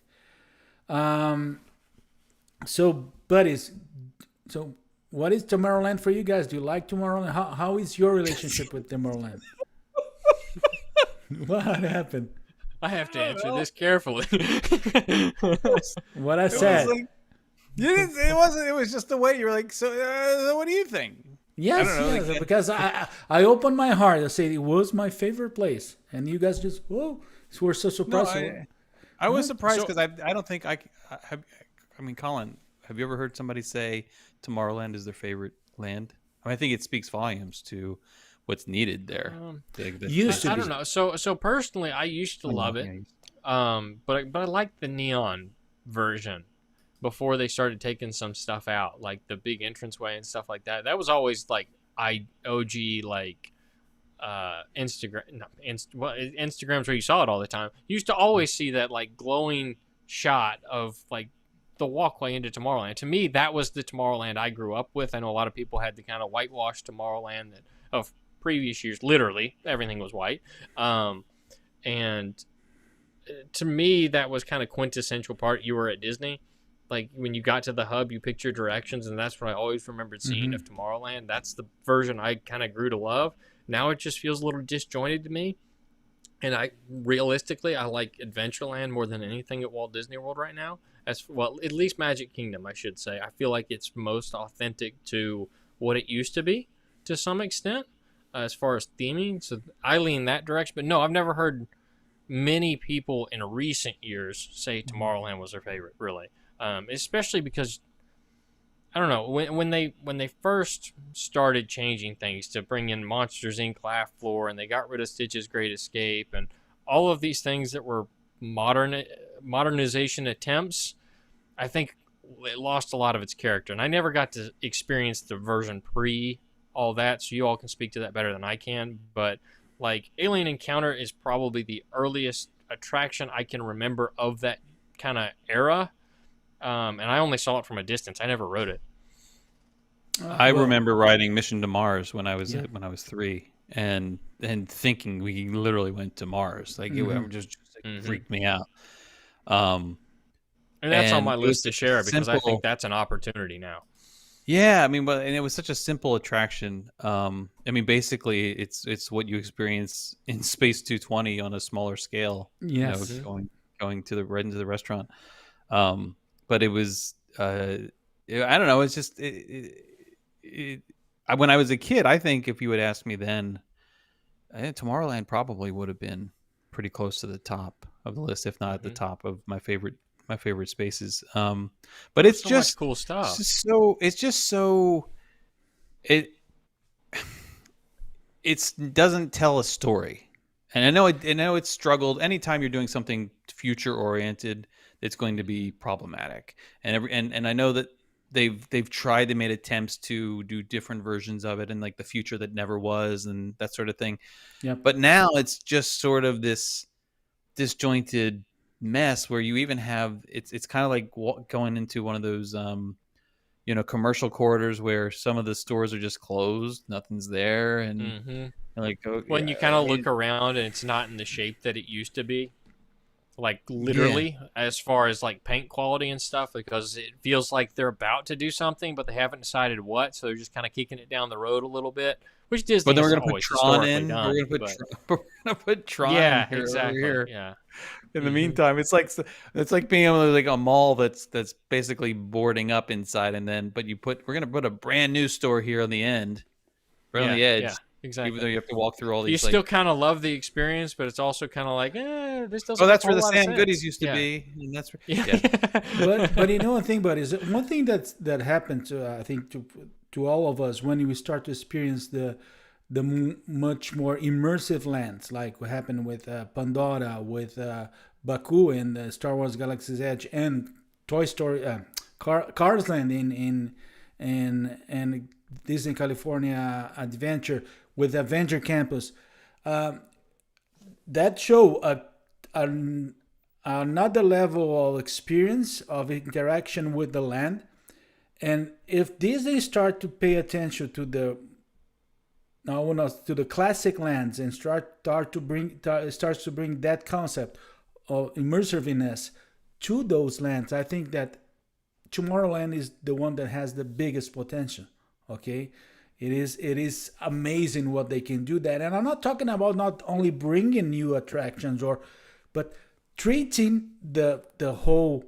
So, buddies, what is Tomorrowland for you guys? Do you like Tomorrowland? How is your relationship with Tomorrowland? What happened? I have to answer this carefully. What I said. It wasn't. It was just the way you were like. So, what do you think? Yes, I don't know, because I opened my heart. I said it was my favorite place, and you guys just were so surprised. I was surprised because I don't think I have. I mean, Colin, have you ever heard somebody say Tomorrowland is their favorite land? I think it speaks volumes to what's needed there. I don't know. So personally, I used to love it. But I like the neon version before they started taking some stuff out, like the big entranceway and stuff like that. That was always like OG like Instagrams where you saw it all the time. You used to always see that like glowing shot of like the walkway into Tomorrowland. To me, that was the Tomorrowland I grew up with. I know a lot of people had the kind of whitewashed Tomorrowland of previous years. Literally, everything was white. And to me, that was kind of quintessential part. You were at Disney. Like when you got to the hub, you picked your directions, and that's what I always remembered seeing of Tomorrowland. That's the version I kind of grew to love. Now it just feels a little disjointed to me. And I like Adventureland more than anything at Walt Disney World right now. As well, at least Magic Kingdom, I should say. I feel like it's most authentic to what it used to be, to some extent, as far as theming. So I lean that direction. But no, I've never heard many people in recent years say Tomorrowland was their favorite, really. Especially because I don't know when they first started changing things to bring in Monsters Inc. Laugh Floor, and they got rid of Stitch's Great Escape and all of these things that were modernization attempts. I think it lost a lot of its character, and I never got to experience the version pre all that, so you all can speak to that better than I can. But like Alien Encounter is probably the earliest attraction I can remember of that kind of era. And I only saw it from a distance. I never rode it. I remember riding Mission to Mars when I was 3, and thinking we literally went to Mars. Like it just freaked me out. And that's on my list to share because I think that's an opportunity now. Yeah, I mean, and it was such a simple attraction. I mean, basically, it's what you experience in Space 220 on a smaller scale. Yes, going to right into the restaurant. But it was, I don't know. It's just, when I was a kid, I think if you had asked me then, Tomorrowland probably would have been pretty close to the top of the list, if not at the top of my favorite spaces. But it's just much cool stuff. It doesn't tell a story. And I know it's struggled. Anytime you're doing something future oriented, it's going to be problematic. And I know that they've tried, they made attempts to do different versions of it and like the future that never was and that sort of thing. Yep. But now it's just sort of this disjointed mess where you even have it's kind of like going into one of those commercial corridors where some of the stores are just closed, nothing's there, and like when you kind of look around and it's not in the shape that it used to be, like literally as far as like paint quality and stuff, because it feels like they're about to do something but they haven't decided what, so they're just kind of kicking it down the road a little bit, which Disney but then has we're gonna always put Tron in. done, We're gonna put Tron yeah, here, exactly here. yeah. In the meantime, it's like being able to like a mall that's basically boarding up inside, and then we're gonna put a brand new store here on the end, right on the edge. Yeah, exactly. Even though you have to walk through all these. You still kind of love the experience, but it's also kind of like, this doesn't. Oh, that's where make a the whole lot of Sam Goodies sense. used to be, and that's but you know one thing, buddy, is one thing that happened to I think to all of us when we start to experience the much more immersive lands, like what happened with Pandora, with Baku and Star Wars Galaxy's Edge, and Toy Story, Cars Land in Disney California Adventure with Avenger Campus. That show another level of experience of interaction with the land. And if Disney start to pay attention to the classic lands and starts to bring that concept of immersiveness to those lands, I think that Tomorrowland is the one that has the biggest potential. Okay, it is amazing what they can do that, and I'm not talking about not only bringing new attractions but treating the whole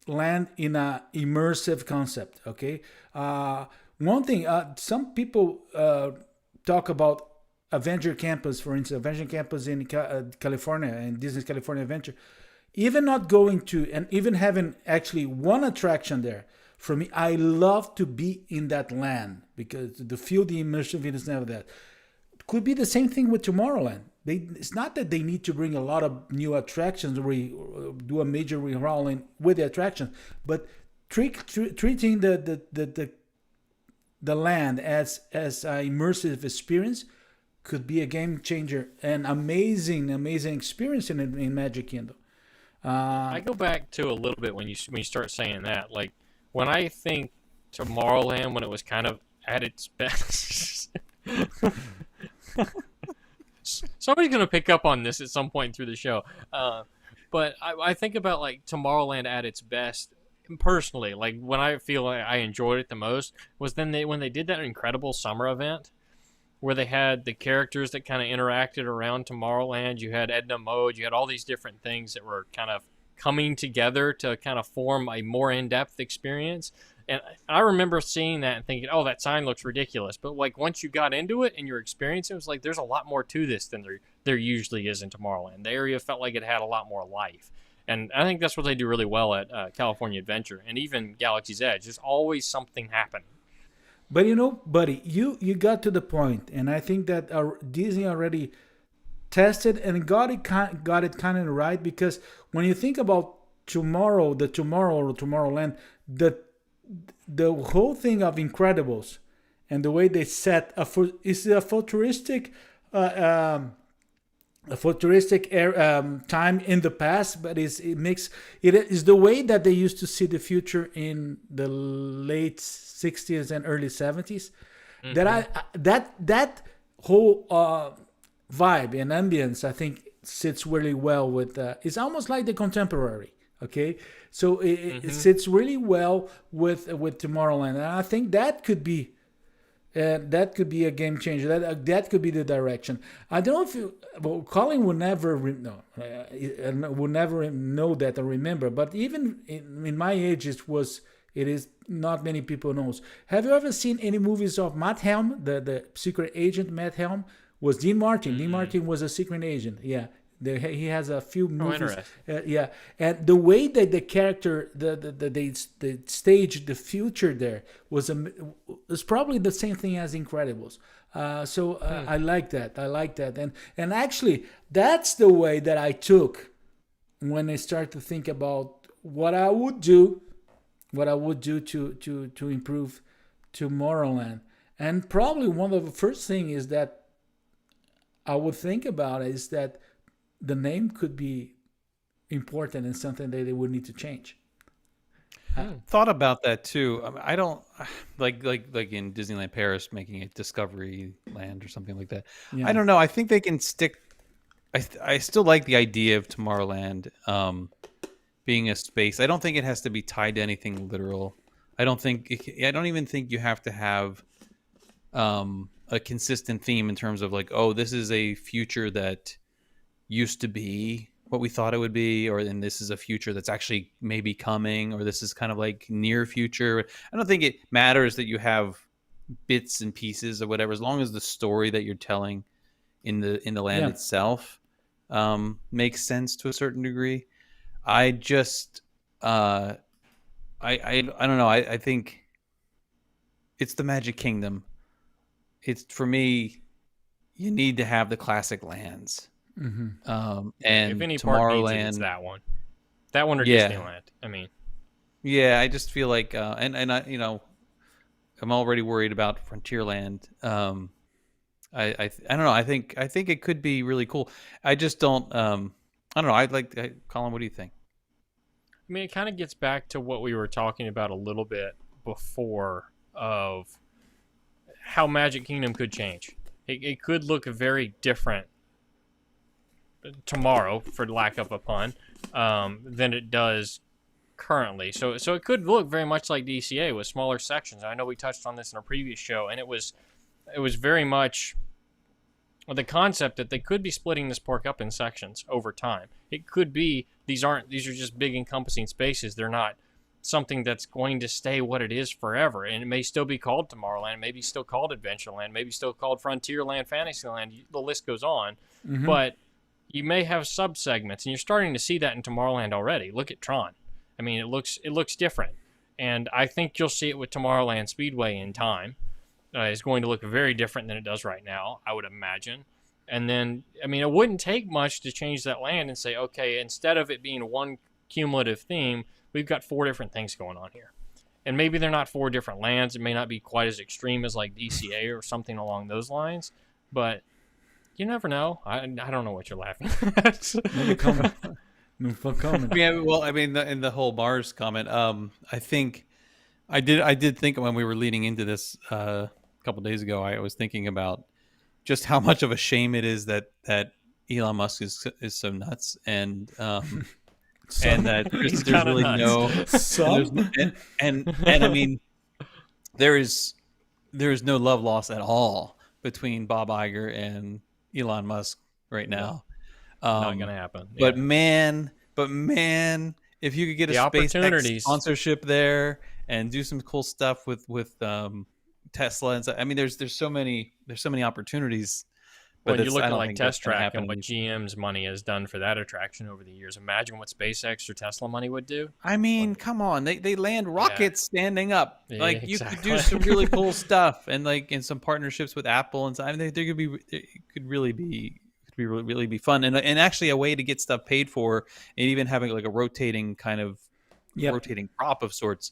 land in a immersive concept. Okay. One thing, some people talk about Avenger Campus, for instance, Avenger Campus in California and Disney's California Adventure. Even not going to, and even having actually one attraction there, for me, I love to be in that land because the feel, the immersive, it is never that. It could be the same thing with Tomorrowland. It's not that they need to bring a lot of new attractions or do a major rehauling with the attractions, but treating the land as an immersive experience could be a game changer and amazing experience in Magic Kingdom. I go back to a little bit when you start saying that. Like when I think Tomorrowland, when it was kind of at its best. Somebody's gonna pick up on this at some point through the show. But I think about like Tomorrowland at its best. Personally, like when I feel like I enjoyed it the most was when they did that incredible summer event where they had the characters that kind of interacted around Tomorrowland. You had Edna Mode, you had all these different things that were kind of coming together to kind of form a more in-depth experience. And I remember seeing that and thinking, oh, that sign looks ridiculous. But like once you got into it and you're experiencing it, was like there's a lot more to this than there usually is in Tomorrowland. The area felt like it had a lot more life. And I think that's what they do really well at California Adventure and even Galaxy's Edge. There's always something happening. But you know, buddy, you got to the point, and I think that Disney already tested and got it kind of right, because when you think about Tomorrowland, the whole thing of Incredibles and the way they set is a futuristic. A futuristic time in the past, but it is the way that they used to see the future in the late 60s and early 70s. That whole vibe and ambience, I think, sits really well with. It's almost like the contemporary. Okay, so it sits really well with Tomorrowland, and I think that could be. That could be a game changer. That could be the direction. I don't know if Colin would never would never know that or remember. But even in my age, it is not many people knows. Have you ever seen any movies of Matt Helm, the secret agent? Matt Helm was Dean Martin. Mm-hmm. Dean Martin was a secret agent. Yeah. He has a few movies. Yeah, and the way that the character, they staged the future there was probably the same thing as Incredibles. I like that. And actually, that's the way that I took when I start to think about what I would do what I would do to improve Tomorrowland. And probably one of the first thing is that I would think about is that the name could be important and something that they would need to change. Thought about that too. I don't like in Disneyland Paris making it Discovery Land or something like that. Yeah. I don't know. I think they can stick. I still like the idea of Tomorrowland being a space. I don't think it has to be tied to anything literal. I don't even think you have to have a consistent theme in terms of like, oh, this is a future that used to be what we thought it would be, or then this is a future that's actually maybe coming, or this is kind of like near future. I don't think it matters that you have bits and pieces or whatever, as long as the story that you're telling in the land itself makes sense to a certain degree. I just I don't know. I think it's the Magic Kingdom. It's, for me, you need to have the classic lands. Mm-hmm. And if any part needs it, Tomorrowland, it's that one or Yeah. Disneyland. I mean, yeah, I just feel like, and I, I'm already worried about Frontierland. I don't know. I think it could be really cool. I just don't. I don't know. Colin. What do you think? I mean, it kind of gets back to what we were talking about a little bit before of how Magic Kingdom could change. It could look very different tomorrow, for lack of a pun, than it does currently. So it could look very much like DCA with smaller sections. I know we touched on this in a previous show, and it was very much the concept that they could be splitting this park up in sections over time. It could be these are just big encompassing spaces. They're not something that's going to stay what it is forever, and it may still be called Tomorrowland, maybe still called Adventureland, maybe still called Frontierland, Fantasyland. The list goes on. Mm-hmm. But you may have sub-segments, and you're starting to see that in Tomorrowland already. Look at Tron. I mean, it looks different, and I think you'll see it with Tomorrowland Speedway in time. It's going to look very different than it does right now, I would imagine. And then, I mean, it wouldn't take much to change that land and say, okay, instead of it being one cumulative theme, we've got 4 different things going on here. And maybe they're not 4 different lands. It may not be quite as extreme as like DCA or something along those lines, but you never know. I don't know what you're laughing at. Maybe comment. Yeah, well, I mean, in the whole Mars comment, I think I did think when we were leading into this a couple days ago, I was thinking about just how much of a shame it is that Elon Musk is so nuts, and and that there's really nuts. and I mean, there is no love lost at all between Bob Iger and Elon Musk right now. Not gonna happen. But man, if you could get a SpaceX sponsorship there and do some cool stuff with Tesla and stuff, I mean, there's so many opportunities. But you look at like Test Track and what GM's money has done for that attraction over the years. Imagine what SpaceX or Tesla money would do. I mean, come on, they land rockets standing up. Yeah, like exactly. you could do some really cool stuff, and like in some partnerships with Apple and stuff. I mean, it could really be fun, and actually a way to get stuff paid for, and even having like a rotating kind of rotating prop of sorts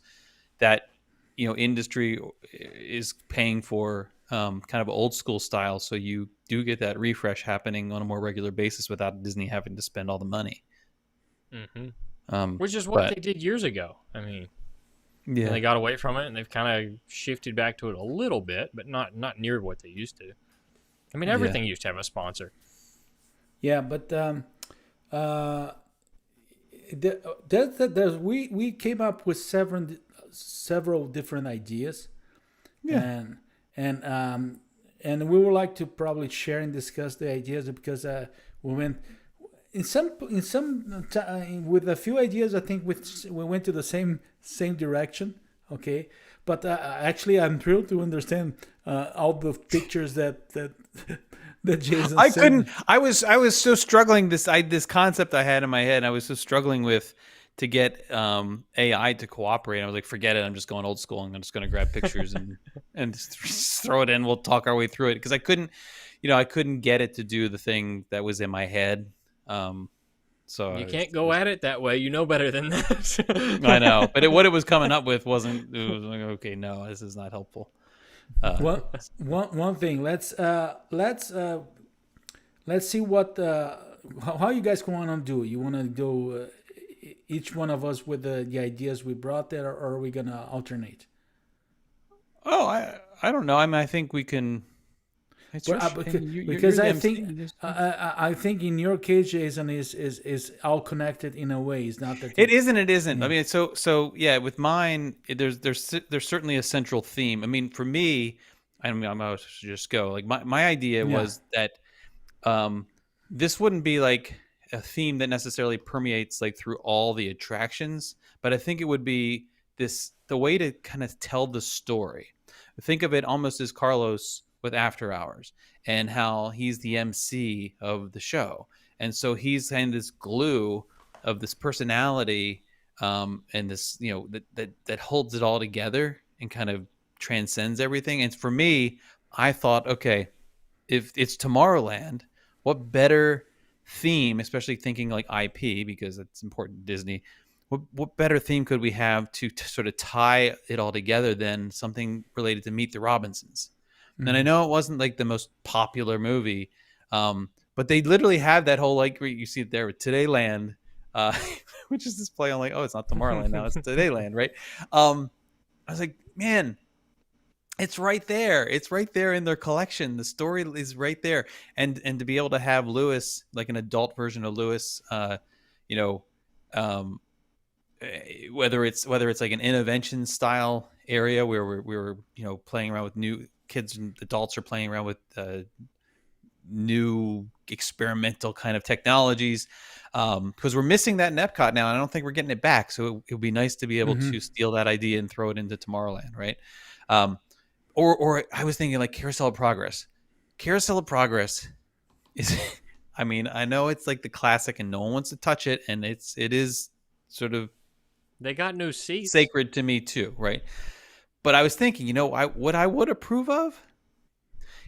that industry is paying for, kind of old school style, so you do get that refresh happening on a more regular basis without Disney having to spend all the money. Mm-hmm. Which is what they did years ago. I mean, yeah, they got away from it, and they've kind of shifted back to it a little bit, but not near what they used to. I mean, everything used to have a sponsor. Yeah, but we came up with several different ideas, and we would like to probably share and discuss the ideas, because we went with a few ideas. I think we went to the same direction. Okay, but actually, I'm thrilled to understand all the pictures that Jason. I couldn't. I was so struggling. This concept I had in my head, I was so struggling to get AI to cooperate. I was like, forget it. I'm just going old school. I'm just going to grab pictures and just throw it in. We'll talk our way through it, because I couldn't get it to do the thing that was in my head. So You can't go at it that way. You know better than that. I know, but what it was coming up with wasn't. It was like, okay, no, this is not helpful. Well, one thing. Let's see what how you guys want to do. You want to do each one of us with the ideas we brought there, or are we gonna alternate? Oh, I don't know. I mean, I think we can. It's Well, because you're I the think MC. I think in your case, Jason is all connected in a way. It's not that It isn't. It isn't. Yeah. I mean, so yeah. With mine, there's certainly a central theme. I mean, for me, I mean, I'm about to just go. Like my idea Yeah. was that this wouldn't be like a theme that necessarily permeates like through all the attractions, but I think it would be the way to kind of tell the story. Think of it almost as Carlos with After Hours and how he's the MC of the show, and so he's kind of this glue of this personality, and this that holds it all together and kind of transcends everything. And for me, I thought, okay, if it's Tomorrowland, what better theme, especially thinking like IP because it's important to Disney, what better theme could we have to sort of tie it all together than something related to Meet the Robinsons? Mm-hmm. And I know it wasn't like the most popular movie, but they literally have that whole, like you see it there with Todayland, which is this play on like, oh, it's not Tomorrowland now, it's Todayland, right? I was like, man, it's right there. It's right there in their collection. The story is right there, and to be able to have Lewis, like an adult version of Lewis, you know, whether it's like an intervention style area where we're playing around with new kids and adults are playing around with new experimental kind of technologies, because we're missing that in Epcot now, and I don't think we're getting it back. So it would be nice to be able to steal that idea and throw it into Tomorrowland, right? Or I was thinking like Carousel of Progress. Carousel of Progress is, I mean, I know it's like the classic and no one wants to touch it, and it is sort of They got new seats. sacred to me too, right? But I was thinking, what I would approve of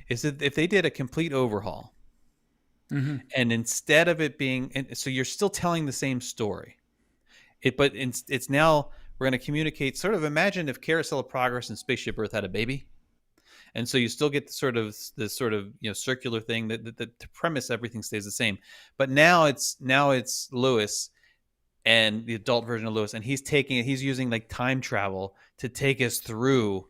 is that if they did a complete overhaul, and instead of it being, and so you're still telling the same story, but it's now we're going to communicate. Sort of imagine if Carousel of Progress and Spaceship Earth had a baby. And so you still get the sort of circular thing that the premise, everything stays the same, but now it's Lewis and the adult version of Lewis, and he's using like time travel to take us through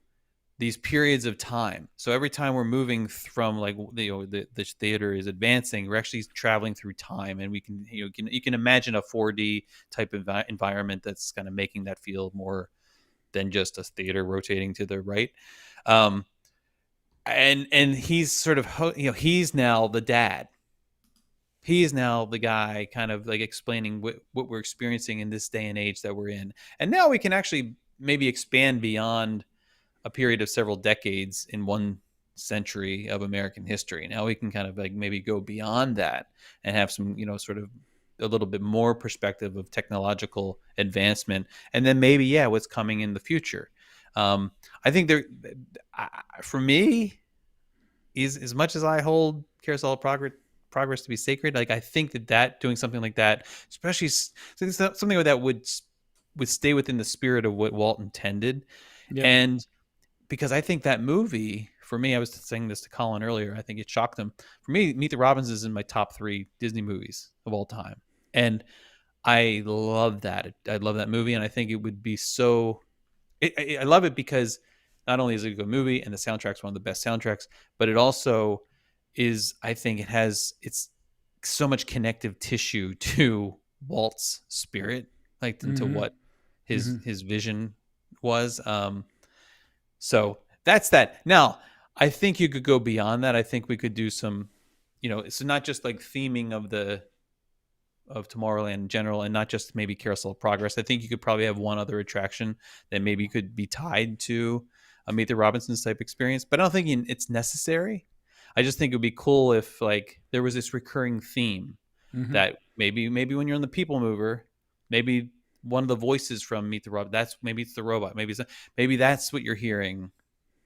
these periods of time. So every time we're moving from like the theater is advancing, we're actually traveling through time, and we can you can imagine a 4D type of environment that's kind of making that feel more than just a theater rotating to the right. And he's sort of, he's now the dad. He is now the guy kind of like explaining what we're experiencing in this day and age that we're in. And now we can actually maybe expand beyond a period of several decades in one century of American history. Now we can kind of like maybe go beyond that and have some, sort of a little bit more perspective of technological advancement. And then maybe, what's coming in the future. I think for me, is as much as I hold Carousel of Progress to be sacred, like I think that doing something like that, especially something like that, would stay within the spirit of what Walt intended. Yeah. And because I think that movie, for me, I was saying this to Colin earlier, I think it shocked him. For me, Meet the Robinsons is in my top 3 Disney movies of all time, and I love that. I love that movie, and I think it would be so. I love it because not only is it a good movie and the soundtrack's one of the best soundtracks, but it also is, I think it's so much connective tissue to Walt's spirit, like to what his vision was. So that's that. Now, I think you could go beyond that. I think we could do some, it's not just like theming of Tomorrowland in general, and not just maybe Carousel of Progress. I think you could probably have one other attraction that maybe could be tied to a Meet the Robinsons type experience, but I don't think it's necessary. I just think it would be cool if like there was this recurring theme that maybe when you're in the People Mover, maybe one of the voices from Meet the Robot, maybe it's the robot, maybe that's what you're hearing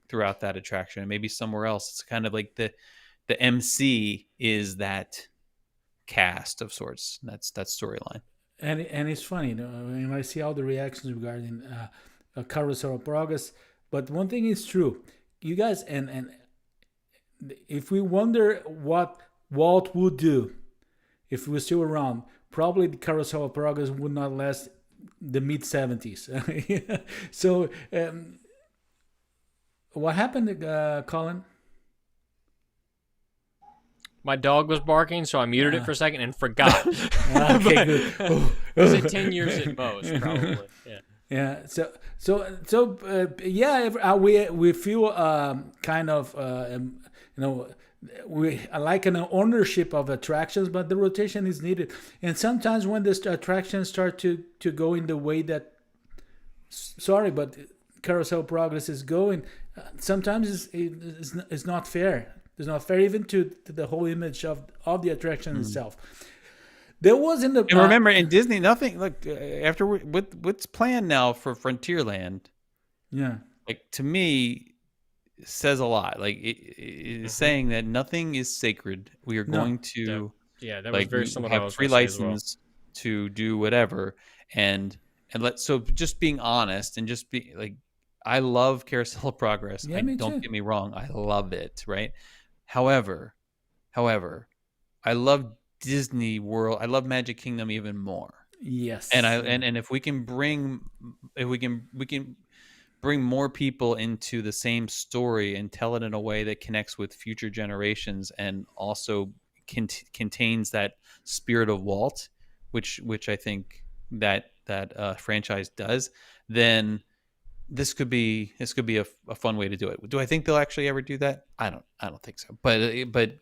throughout that attraction. Maybe somewhere else, it's kind of like the MC is that cast of sorts. That's that storyline. And it's funny, when I see all the reactions regarding Carousel of Progress. But one thing is true, you guys, and if we wonder what Walt would do if we were still around, probably the Carousel of Progress would not last the mid 70s. So, what happened, Colin? My dog was barking, so I muted it for a second and forgot. Okay, good. Was it 10 years at most, probably? Yeah. Yeah. Yeah. We feel kind of we like an ownership of attractions, but the rotation is needed. And sometimes when the attractions start to go in the way that, sorry, but Carousel Progress is going, sometimes it's not fair. It's not fair even to the whole image of the attraction itself. There was in the and remember in Disney nothing like after what's planned now for Frontierland. Yeah, like to me says a lot. Like it is saying that nothing is sacred. We are going to that was very similar. Have free license to do whatever, and so just being honest and just be like, I love Carousel of Progress. Yeah, Don't get me wrong, I love it. Right. However, I love Disney World. I love Magic Kingdom even more. Yes. And if we can bring more people into the same story and tell it in a way that connects with future generations and also contains that spirit of Walt, which I think that franchise does, then this could be a fun way to do it. Do I think they'll actually ever do that? I don't think so. But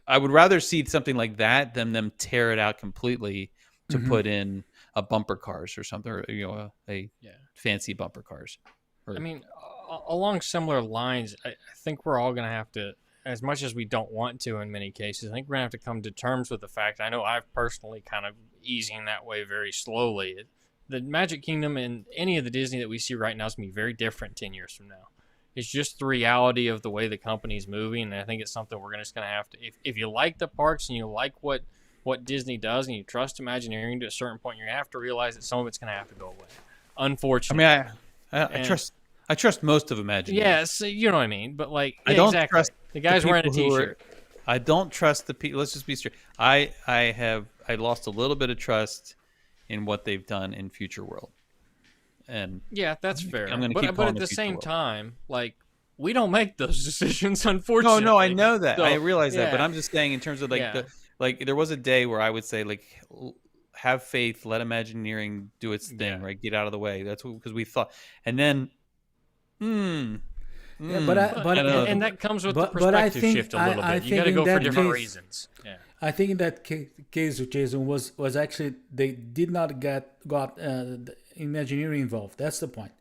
I would rather see something like that than them tear it out completely to put in a bumper cars or something, or a fancy bumper cars. I mean, along similar lines, I think we're all going to have to, as much as we don't want to in many cases, I think we're going to have to come to terms with the fact, I know I've personally kind of easing that way very slowly. The Magic Kingdom and any of the Disney that we see right now is going to be very different 10 years from now. It's just the reality of the way the company's moving, and I think it's something we're just going to have to, if you like the parks and you like what Disney does and you trust Imagineering to a certain point, you're going to have to realize that some of it's going to have to go away. Unfortunately. I mean, I trust most of Imagineering. Yes, you know what I mean, but like, I don't exactly. trust the guys wearing a t-shirt. I don't trust the people. Let's just be straight. I lost a little bit of trust in what they've done in Future World. And yeah, that's fair. I'm going to keep calling but at the same World. time, like, we don't make those decisions, unfortunately. No, I know that. So, I realize that, but yeah. I'm just saying in terms of like there was a day where I would say like have faith, let Imagineering do its thing, right? Get out of the way. That's because we thought, and then and that comes with the perspective shift a little bit. You got to go for different reasons. Yeah. I think in that case with Jason was actually they did not got Imagineering involved. That's the point.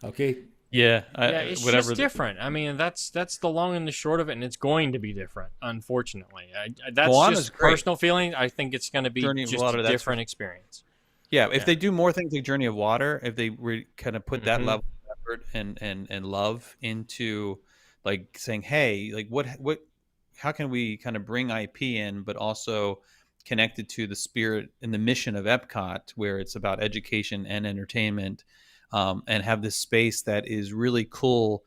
Okay. Yeah, it's just different. I mean, that's the long and the short of it, and it's going to be different. Unfortunately, that's Moana's just great. Personal feeling. I think it's going to be just a different experience. Yeah, if they do more things like Journey of Water, if they kind of put that level of effort and love into like saying, hey, like what, how can we kind of bring IP in, but also connect it to the spirit and the mission of Epcot, where it's about education and entertainment. And have this space that is really cool,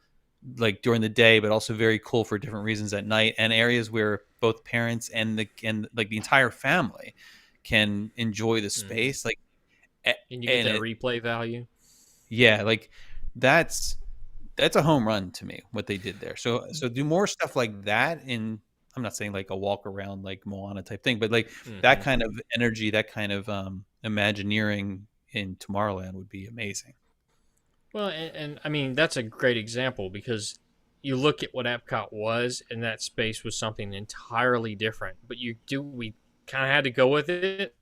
like during the day, but also very cool for different reasons at night, and areas where both parents and like the entire family can enjoy the space. Like, and you get that replay value. Yeah, like that's a home run to me what they did there. So do more stuff like that. I'm not saying like a walk around like Moana type thing, but like that kind of energy, that kind of Imagineering in Tomorrowland would be amazing. Well, and I mean, that's a great example because you look at what Epcot was, and that space was something entirely different. But we kind of had to go with it,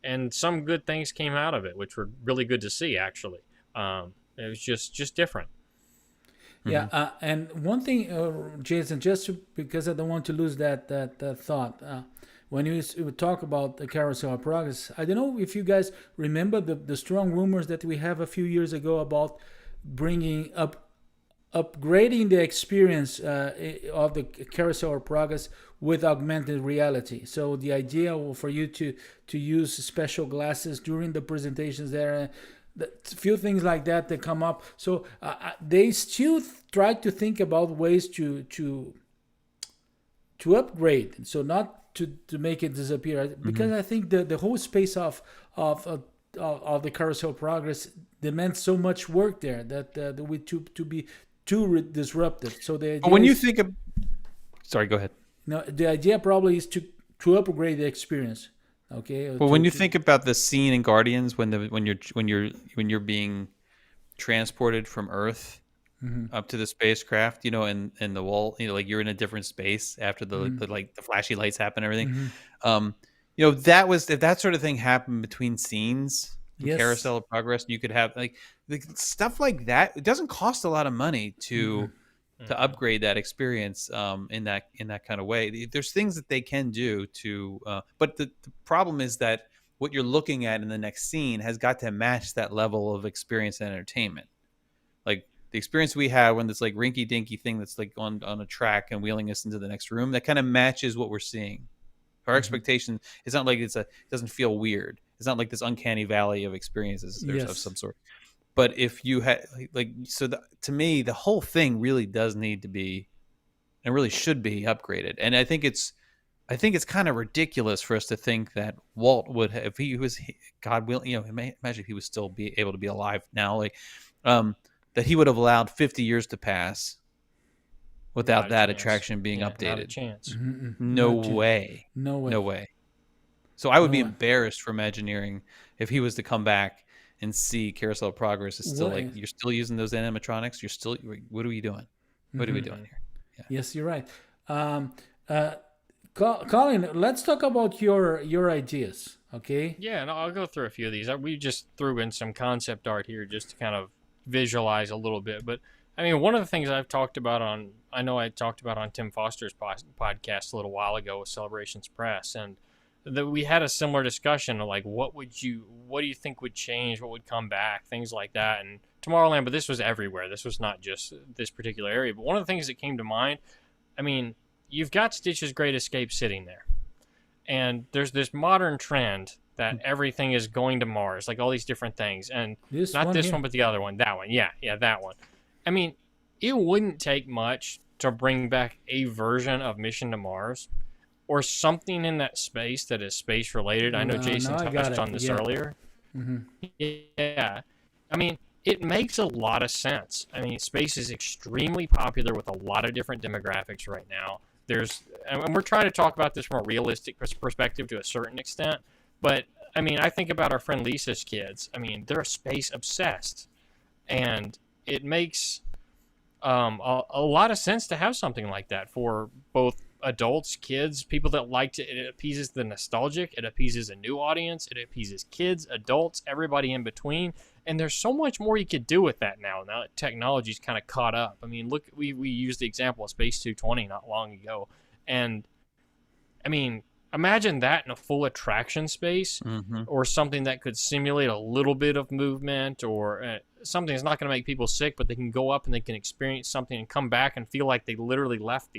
and some good things came out of it, which were really good to see, actually. It was just different. Yeah, and one thing, Jason, because I don't want to lose that thought, when you talk about the Carousel of Progress, I don't know if you guys remember the strong rumors that we have a few years ago about bringing up upgrading the experience of the carousel or progress with augmented reality. So the idea for you to use special glasses during the presentations there, the few things like that come up. So they still try to think about ways to upgrade, so not to make it disappear, because I think the whole space of the carousel progress demands so much work there that we to be too disruptive. So the But when idea you is, think of, sorry, go ahead. the idea probably is to upgrade the experience. Okay. Well, when you think about the scene in Guardians, when you're being transported from Earth up to the spacecraft, you know, and the wall, you know, like you're in a different space after the like the flashy lights happen and everything. You know, if that sort of thing happened between scenes, in Yes. Carousel of Progress, you could have like stuff like that. It doesn't cost a lot of money to upgrade that experience in that kind of way. There's things that they can do to, but the problem is that what you're looking at in the next scene has got to match that level of experience and entertainment. Like the experience we had when this like rinky dinky thing that's like on a track and wheeling us into the next room, that kind of matches what we're seeing. Our expectation, it's not like it doesn't feel weird. It's not like this uncanny valley of experiences of some sort. But if you had to me, the whole thing really does need to be, and really should be, upgraded. And I think it's kind of ridiculous for us to think that Walt would have, if he was, God willing, you know, imagine if he was still be able to be alive now, like, that he would have allowed 50 years to pass without that attraction being updated. Not a chance. No way. No way. So I would be embarrassed for Imagineering if he was to come back and see Carousel of Progress is still like, you're still using those animatronics. You're still, what are we doing? What are we doing here? Yeah. Yes, you're right. Colin, let's talk about your ideas. Okay. Yeah, and I'll go through a few of these. We just threw in some concept art here just to kind of visualize a little bit. But I mean, one of the things I've talked about on Tim Foster's podcast a little while ago with Celebrations Press, and that we had a similar discussion of like, what do you think would change? What would come back? Things like that. And Tomorrowland, but this was everywhere. This was not just this particular area. But one of the things that came to mind, I mean, you've got Stitch's Great Escape sitting there. And there's this modern trend that everything is going to Mars, like all these different things. And not this one, but the other one. That one. Yeah, that one. I mean, it wouldn't take much to bring back a version of Mission to Mars or something in that space that is space related. I know Jason touched on this earlier. Yeah. I mean, it makes a lot of sense. I mean, space is extremely popular with a lot of different demographics right now. And we're trying to talk about this from a realistic perspective to a certain extent. But, I mean, I think about our friend Lisa's kids. I mean, they're space obsessed. And it makes a lot of sense to have something like that for both adults, kids, people that like to. It appeases the nostalgic. It appeases a new audience. It appeases kids, adults, everybody in between. And there's so much more you could do with that now. Now that technology's kind of caught up. I mean, look, we used the example of Space 220 not long ago. And, I mean, imagine that in a full attraction space or something that could simulate a little bit of movement or something that's not going to make people sick, but they can go up and they can experience something and come back and feel like they literally left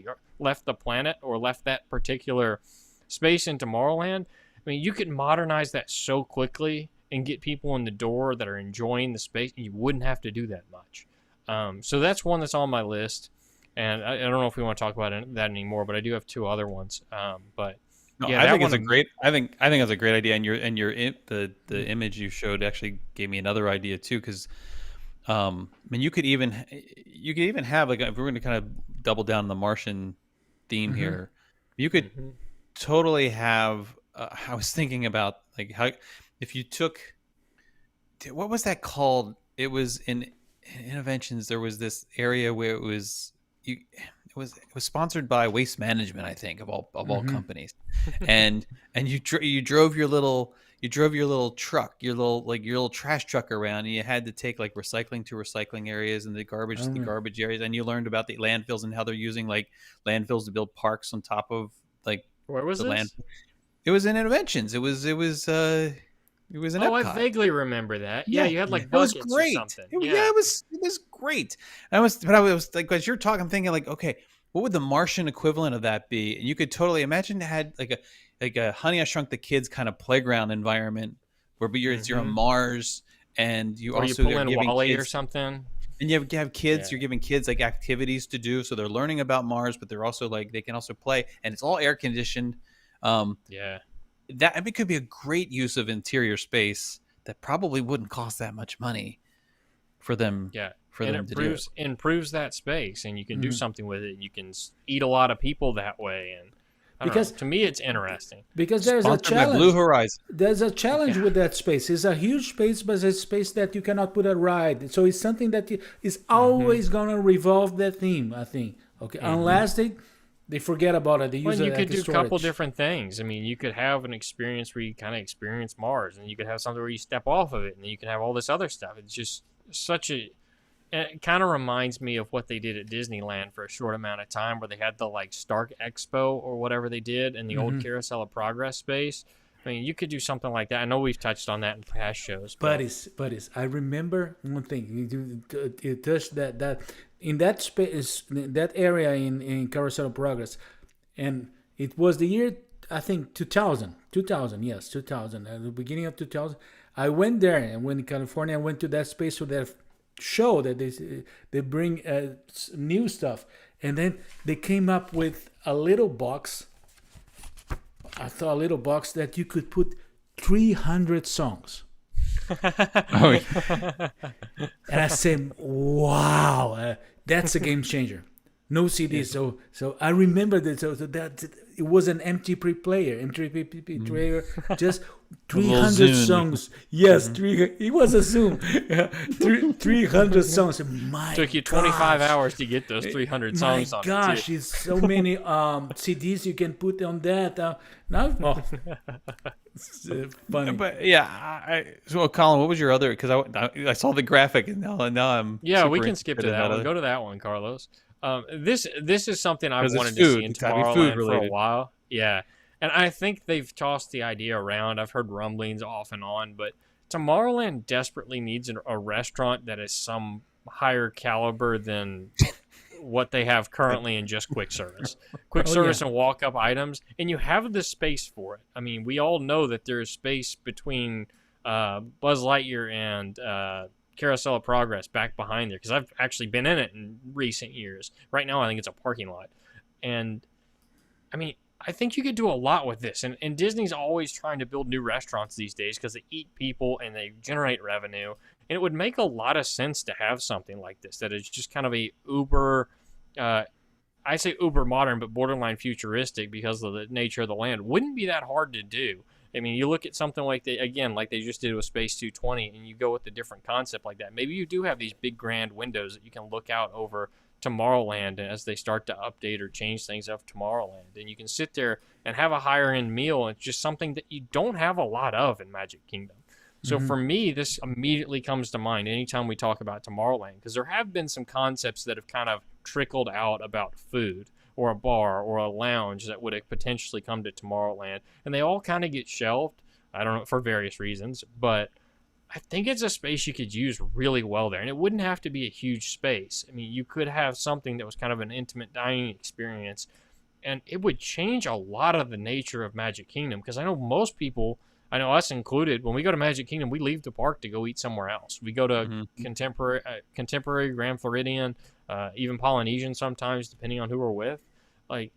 the planet or left that particular space in Tomorrowland. I mean, you could modernize that so quickly and get people in the door that are enjoying the space, and you wouldn't have to do that much. So that's one that's on my list, and I don't know if we want to talk about that anymore, but I do have two other ones. But no, yeah, I think it's a great. I think it's a great idea, and the image you showed actually gave me another idea too, because I mean, you could even have, like, if we're going to kind of double down on the Martian theme here, you could totally have. I was thinking about like how. If you took, what was that called? It was in Interventions. There was this area where it was sponsored by Waste Management, I think, of all companies, and you drove your little truck, your little trash truck around, and you had to take like recycling to recycling areas and the garbage to the garbage areas, and you learned about the landfills and how they're using like landfills to build parks on top of like where was the this? landfill. It was in Interventions. It was It was in Oh, I Epcot. vaguely remember that. Yeah, you had like it was buckets or great. something. Yeah, it was great. I was like, as you're talking, I'm thinking like, okay, what would the Martian equivalent of that be? And you could totally imagine it had like a Honey I Shrunk the Kids kind of playground environment where you're on Mars, and you Or you also pull are in giving Wally kids, or something. and you have kids. Yeah. You're giving kids like activities to do, so they're learning about Mars, but they're also like they can also play, and it's all air conditioned. Yeah. That could be a great use of interior space that probably wouldn't cost that much money for them Yeah. for and them it to do. improves that space, and you can do Mhm. something with it. You can eat a lot of people that way, and I don't Because- know, to me it's interesting. Because there's a Sponsored by Blue challenge. Horizon. There's a challenge Yeah. with that space. It's a huge space, but it's a space that you cannot put a ride. So it's something that is always gonna revolve that theme, I think. Okay, unless they forget about it. They use Well, it you like could a do a storage. couple different things. I mean, you could have an experience where you kind of experience Mars, and you could have something where you step off of it, and then you can have all this other stuff. It's just such a. It kind of reminds me of what they did at Disneyland for a short amount of time, where they had the like Stark Expo or whatever they did in the old Carousel of Progress space. I mean, you could do something like that. I know we've touched on that in past shows. Buddies, I remember one thing. You touched that in that space, that area in Carousel of Progress, and it was the year, I think, 2000, yes, 2000, at the beginning of 2000. I went there, and when in California, I went to that space for that show that they bring new stuff, and then they came up with a little box. I thought a little box that you could put 300 songs. Oh, yeah. And I said, "Wow, that's a game changer." No CDs, so I remember that. So that it was an MP3 player, just 300 Zune. songs. Yes, it was a Zoom. 300 songs. My Took you 25 gosh. hours to get those 300 songs My on gosh, it. it's so many CDs you can put on that. It's funny. But yeah, so Colin, what was your other? Because I saw the graphic, and now I'm Yeah, we super can skip to interested in that one. other- Go to that one, Carlos. This is something I've 'Cause it's wanted to food. see in It's gotta be food Tomorrowland for a related. while. Yeah, and I think they've tossed the idea around. I've heard rumblings off and on, but Tomorrowland desperately needs a restaurant that is some higher caliber than what they have currently in just quick service. Quick service and walk-up items, and you have the space for it. I mean, we all know that there is space between Buzz Lightyear and Carousel of Progress back behind there, because I've actually been in it in recent years. Right now, I think it's a parking lot. And, I mean, I think you could do a lot with this. And Disney's always trying to build new restaurants these days because they eat people and they generate revenue. And it would make a lot of sense to have something like this that is just kind of a uber, I say uber modern, but borderline futuristic because of the nature of the land. Wouldn't be that hard to do. I mean, you look at something like like they just did with Space 220, and you go with a different concept like that. Maybe you do have these big grand windows that you can look out over Tomorrowland as they start to update or change things of Tomorrowland. And you can sit there and have a higher end meal. It's just something that you don't have a lot of in Magic Kingdom. So for me, this immediately comes to mind anytime we talk about Tomorrowland, because there have been some concepts that have kind of trickled out about food or a bar or a lounge that would have potentially come to Tomorrowland, and they all kind of get shelved. I don't know, for various reasons, but I think it's a space you could use really well there, and it wouldn't have to be a huge space. I mean, you could have something that was kind of an intimate dining experience, and it would change a lot of the nature of Magic Kingdom, because I know most people, I know us included, when we go to Magic Kingdom, we leave the park to go eat somewhere else. We go to Contemporary, Grand Floridian, even Polynesian sometimes, depending on who we're with. Like,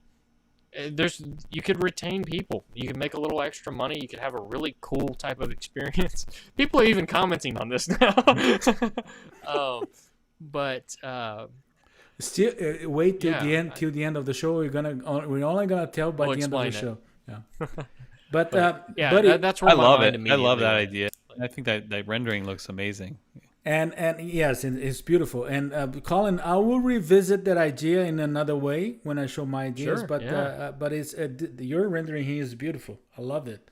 you could retain people. You could make a little extra money. You could have a really cool type of experience. People are even commenting on this now. Still, wait till Yeah, the end of the show. We're only gonna tell by We'll the end of the explain show. Yeah. But yeah, buddy, that's where I my love mind it. I immediately love that went. idea. I think that rendering looks amazing. and yes, it's beautiful. And Colin, I will revisit that idea in another way when I show my ideas. Sure, but yeah. but it's your rendering here is beautiful. I love it.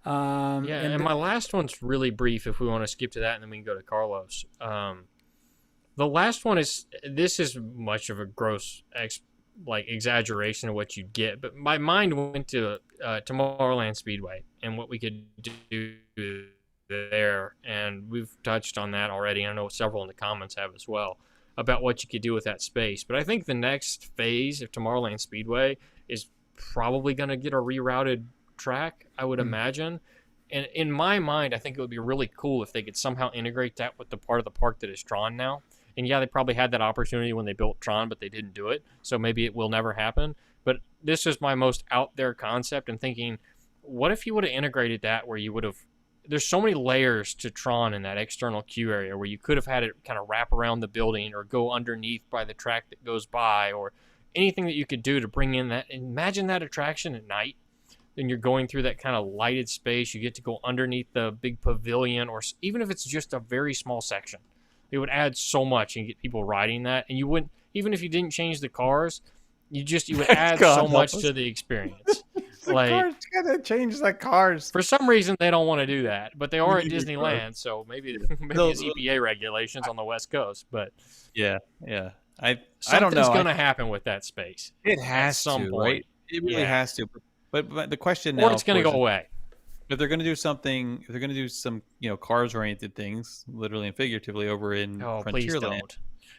Yeah, and my last one's really brief if we want to skip to that, and then we can go to Carlos. The last one is much of a gross exaggeration of what you get, but my mind went to Tomorrowland Speedway and what we could do there, and we've touched on that already. I know several in the comments have as well about what you could do with that space. But I think the next phase of Tomorrowland Speedway is probably going to get a rerouted track, I would imagine. And in my mind, I think it would be really cool if they could somehow integrate that with the part of the park that is Tron now. And yeah, they probably had that opportunity when they built Tron, but they didn't do it. So maybe it will never happen. But this is my most out there concept, and thinking, what if you would have integrated that where you would have, there's so many layers to Tron in that external queue area where you could have had it kind of wrap around the building or go underneath by the track that goes by, or anything that you could do to bring in that. Imagine that attraction at night. Then you're going through that kind of lighted space. You get to go underneath the big pavilion, or even if it's just a very small section. It would add so much and get people riding that. And you wouldn't, even if you didn't change the cars, you would add so much to the experience. Like, cars gotta change the cars. For some reason, they don't want to do that, but they are at Disneyland, so maybe it's EPA regulations on the West Coast. But yeah, I don't know. Something's going to happen with that space. It has some to, point. Right? It really has to. But the question now, or it's going to go away. If they're going to do something, if they're going to do some cars-oriented things, literally and figuratively, over in Frontierland,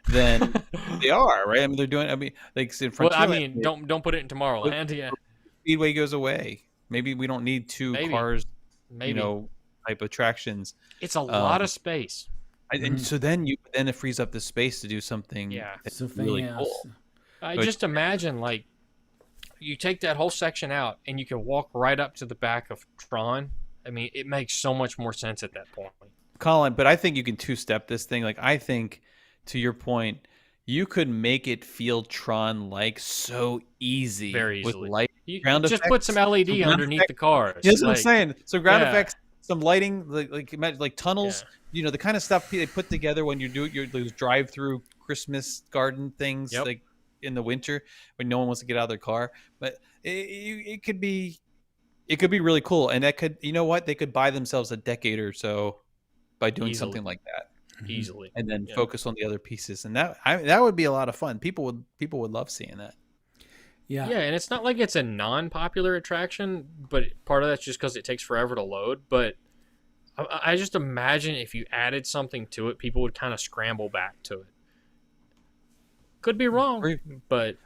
then they are, right? I mean, they're doing. I mean, like in Frontierland. Well, I mean, don't put it in Tomorrowland. Yeah. Speedway goes away. Maybe we don't need two cars, type attractions. It's a lot of space. And so then it frees up the space to do something. Yeah, something really cool. I just imagine, like, you take that whole section out and you can walk right up to the back of Tron. I mean, it makes so much more sense at that point. Colin, but I think you can two-step this thing. Like, I think, to your point, you could make it feel Tron-like so easy. Very easily. With light, you ground just effects, put some LED underneath the cars. That's what I'm saying. So ground effects, some lighting, like tunnels, the kind of stuff they put together when you do your drive-through Christmas garden things, like in the winter when no one wants to get out of their car. But it could be really cool, and that could, they could buy themselves a decade or so by doing something like that easily, and then focus on the other pieces, and that would be a lot of fun. People would love seeing that. Yeah, and it's not like it's a non-popular attraction, but part of that's just because it takes forever to load. But I just imagine if you added something to it, people would kind of scramble back to it. Could be wrong,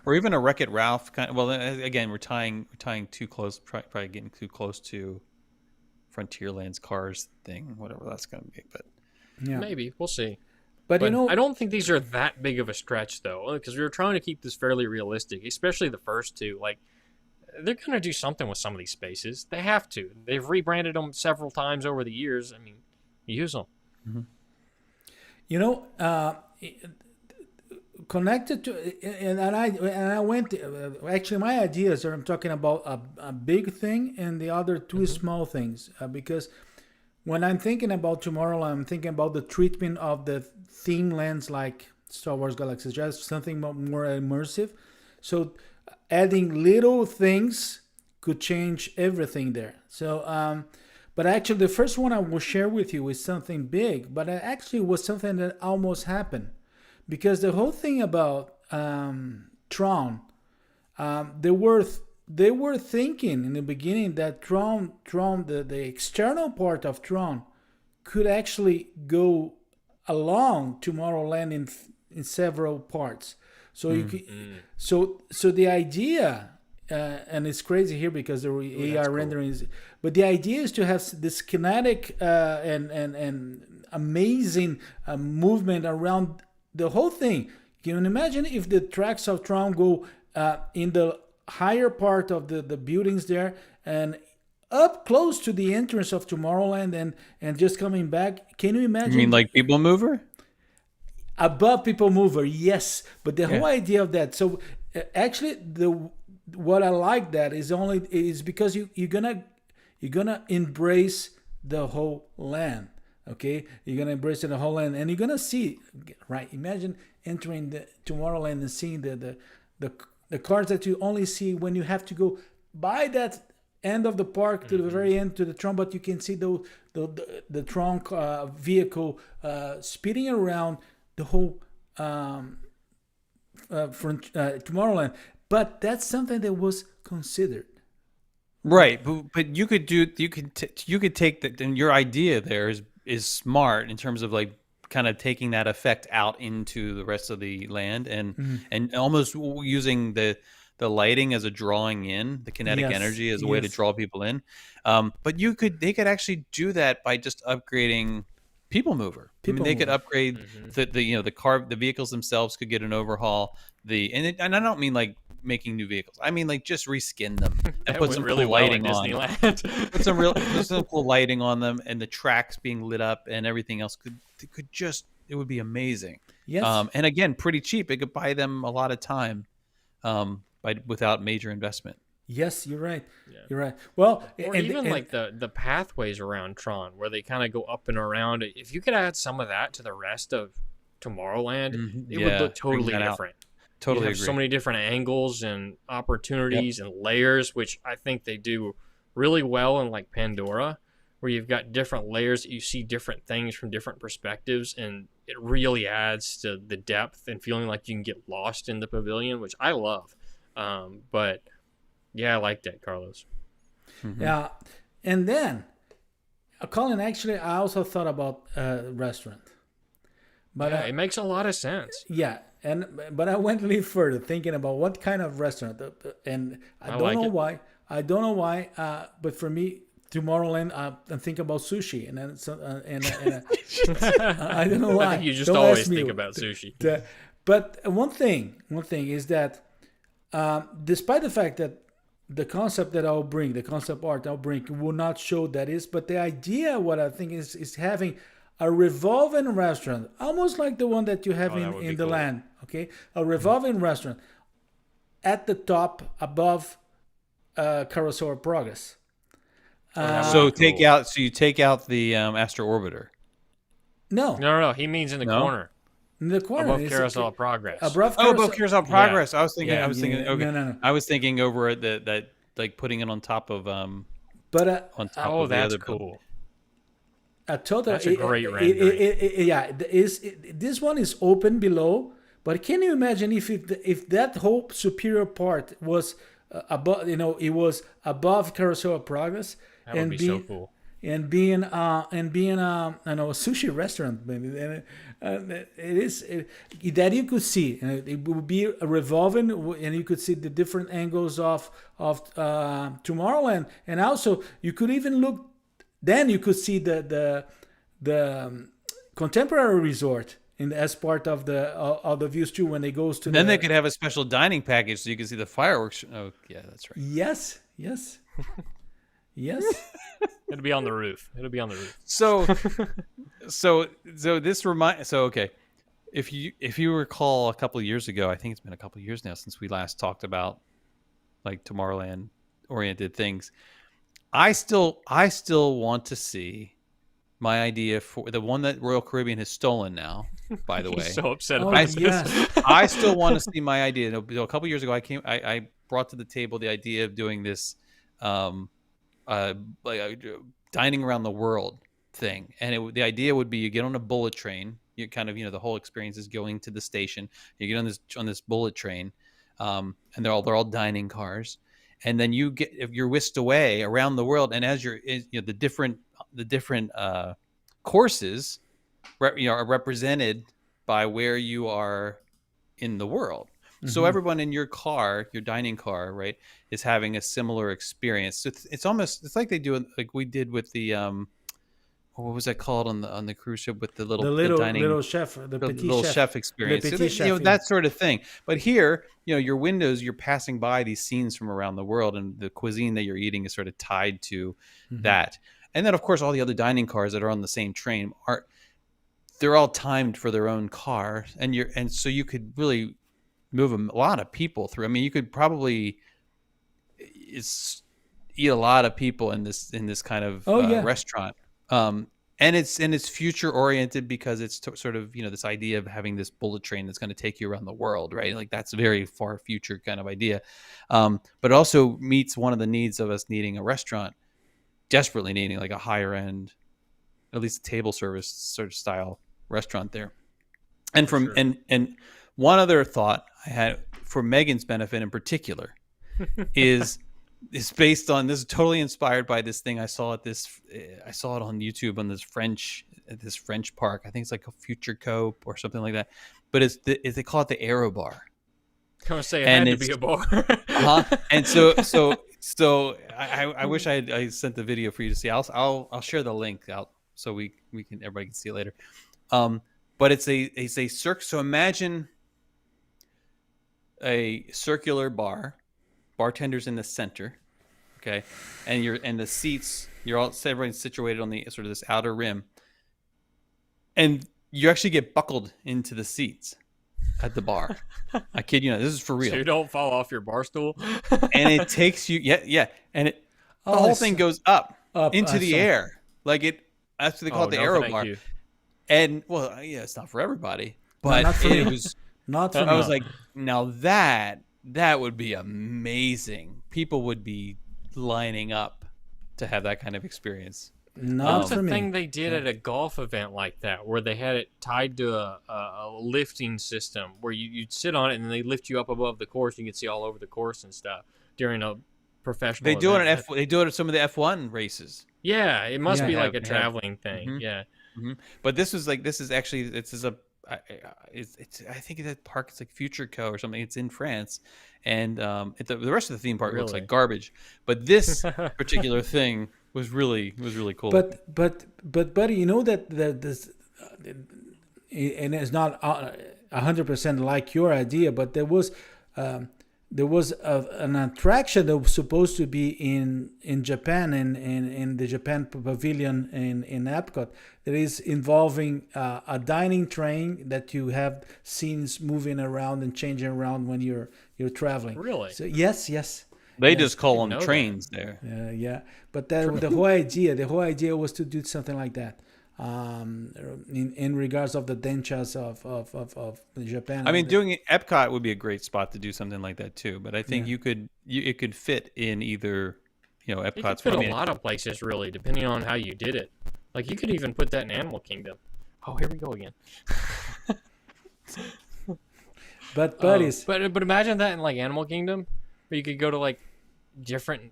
or even a Wreck-It Ralph kind of. Well, again, we're tying too close, probably getting too close to Frontierland's Cars thing, whatever that's going to be. But maybe we'll see. But I don't think these are that big of a stretch, though, because we were trying to keep this fairly realistic, especially the first two. Like, they're going to do something with some of these spaces. They have to. They've rebranded them several times over the years. I mean, use them. Connected to, and I went. Actually, my ideas are, I'm talking about a big thing and the other two small things, because when I'm thinking about Tomorrowland, I'm thinking about the treatment of the theme lands like Star Wars Galaxy's Edge, something more immersive. So adding little things could change everything there. So, but actually, the first one I will share with you is something big, but it actually was something that almost happened. Because the whole thing about Tron, they were thinking in the beginning that Tron, the external part of Tron, could actually go along Tomorrowland in several parts. So you could, so the idea, and it's crazy here because the AR rendering is, but the idea is to have this kinetic and amazing movement around the whole thing. Can you imagine if the tracks of Tron go in the higher part of the buildings there and up close to the entrance of Tomorrowland and just coming back? Can you imagine? You mean like People Mover? Above People Mover, yes. But the whole idea of that. So actually, what I like that is because you're gonna embrace the whole land. Okay, you're gonna embrace the whole land, and you're gonna see, right? Imagine entering the Tomorrowland and seeing the cars that you only see when you have to go by that end of the park to the very end to the Tron, but you can see the Tron vehicle speeding around the whole Tomorrowland. But that's something that was considered. Right, but you could take that, and your idea there is smart in terms of like kind of taking that effect out into the rest of the land, and almost using the lighting as a drawing in, the kinetic Yes, energy as a way to yes, draw people in. But they could actually do that by just upgrading People Mover. I mean, people they could mover. upgrade the vehicles themselves could get an overhaul. And I don't mean like making new vehicles. I mean like just reskin them and That put went some really cool well at lighting on. Disneyland. Put some cool lighting on them, and the tracks being lit up, and everything else it would be amazing. Yes, And again, pretty cheap. It could buy them a lot of time, without major investment. yes, you're right. Yeah. You're right. Well, Or and, even and like the pathways around Tron, where they kind of go up and around. If you could add some of that to the rest of Tomorrowland, it would Yeah, look bring totally that out. different. Totally You have agree. so many different angles and opportunities and layers, which I think they do really well in like Pandora, where you've got different layers that you see different things from different perspectives, and it really adds to the depth and feeling like you can get lost in the pavilion, which I love. But yeah, I like that, Carlos. yeah, and then, Colin. Actually, I also thought about restaurant, but Yeah, it makes a lot of sense. yeah, but I went a little further, thinking about what kind of restaurant, and I don't like know it. why. I don't know why, but for me, Tomorrowland, I think about sushi, and then I don't know why. I think you just Don't always ask me. think about sushi. But one thing is that despite the fact that the concept that I'll bring, the concept art I'll bring, will not show that is, but the idea, what I think is having a revolving restaurant, almost like the one that you have that would in be the cool. land, okay? A revolving restaurant at the top above Carousel of Progress. That So would be cool. you take out the Astro Orbiter. No, No. He means in the No? corner in the corner. above it's Carousel of Progress. above Oh, Carousel. above Carousel Progress. I was thinking. Yeah, I was thinking. yeah, Okay. no. I was thinking over at that like putting it on top of But on top Oh, of the that's other building. cool. a total. That's a great rendering. Yeah, this one is open below. But can you imagine if that whole superior part was above? It was above Carousel of Progress, That would be so cool. and being I know, a sushi restaurant, maybe. And it is that you could see. It would be a revolving, and you could see the different angles of Tomorrowland, and also you could even look. Then you could see the contemporary resort as part of the views too, when they goes to. Then they could have a special dining package so you can see the fireworks. Oh, yeah, that's right. Yes. It'll be on the roof. It'll be on the roof. So okay. If you recall a couple of years ago, I think it's been a couple of years now since we last talked about like Tomorrowland oriented things. I still want to see my idea for the one that Royal Caribbean has stolen now, by the way. He's so upset Oh, about this. yes. I still want to see my idea. A couple years ago, I brought to the table the idea of doing this, like a dining around the world thing, and the idea would be you get on a bullet train. You kind of the whole experience is going to the station. You get on this bullet train, and they're all dining cars, and then you're whisked away around the world, and as the different courses are represented by where you are in the world. So everyone in your car, your dining car, right, is having a similar experience. So it's like they do it like we did with the what was that called on the cruise ship with the dining little chef, the the petit little chef. chef experience. Le So petit that, chef, yeah. that sort of thing. But here, your windows, you're passing by these scenes from around the world, and the cuisine that you're eating is sort of tied to that. And then, of course, all the other dining cars that are on the same train they're all timed for their own car, and so you could really move a lot of people through. I mean, you could probably eat a lot of people in this kind of restaurant. And it's future oriented because it's sort of this idea of having this bullet train that's going to take you around the world, right? Like that's a very far future kind of idea, but also meets one of the needs of us needing a restaurant, desperately needing like a higher end, at least table service sort of style restaurant there. And and one other thought I had for Megan's benefit in particular is It's based on, this is totally inspired by this thing I saw at this. I saw it on YouTube on this French park. I think it's like a Future Cope or something like that. But they call it the Aero Bar. I was gonna say it And had to be a bar. And so I wish I sent the video for you to see. I'll share the link out so we can, everybody can see it later. But it's a circle. So imagine a circular bar, bartenders in the center, okay, and the seats, everyone's situated on the sort of this outer rim, and you actually get buckled into the seats at the bar. I kid you not, this is for real. So you don't fall off your bar stool. And it takes you, and the whole thing goes up into the air, like it. That's what they call it, the Aero Bar. You. And well, yeah, it's not for everybody, but not for it me. was. Not for I me. was like, now that would be amazing. People would be lining up to have that kind of experience. Not What's for the me. thing they did at a golf event like that, where they had it tied to a lifting system, where you'd sit on it and they lift you up above the course. You can see all over the course and stuff during a professional. They do it event. They do it at some of the F1 races. Yeah, it must be like a Have- traveling thing. Mhm. Yeah. But this is actually I think that park, it's like Future Co or something. It's in France, and the rest of the theme park looks Really? like garbage. But this particular thing was really cool. But buddy, you know that this, and it's not 100% like your idea, but there was an attraction that was supposed to be in Japan, in the Japan pavilion in Epcot, that is involving a dining train that you have scenes moving around and changing around when you're traveling. Really? So yes. they just call Didn't them know trains there. Yeah, but the whole idea was to do something like that, in regards of the denchas of Japan. I mean, doing it, Epcot would be a great spot to do something like that too. But I think it could fit in either, You could Epcot's. fit a lot of places, really, depending on how you did it. Like, you could even put that in Animal Kingdom. Oh, here we go again. but buddies, But imagine that in, like, Animal Kingdom, where you could go to, like, different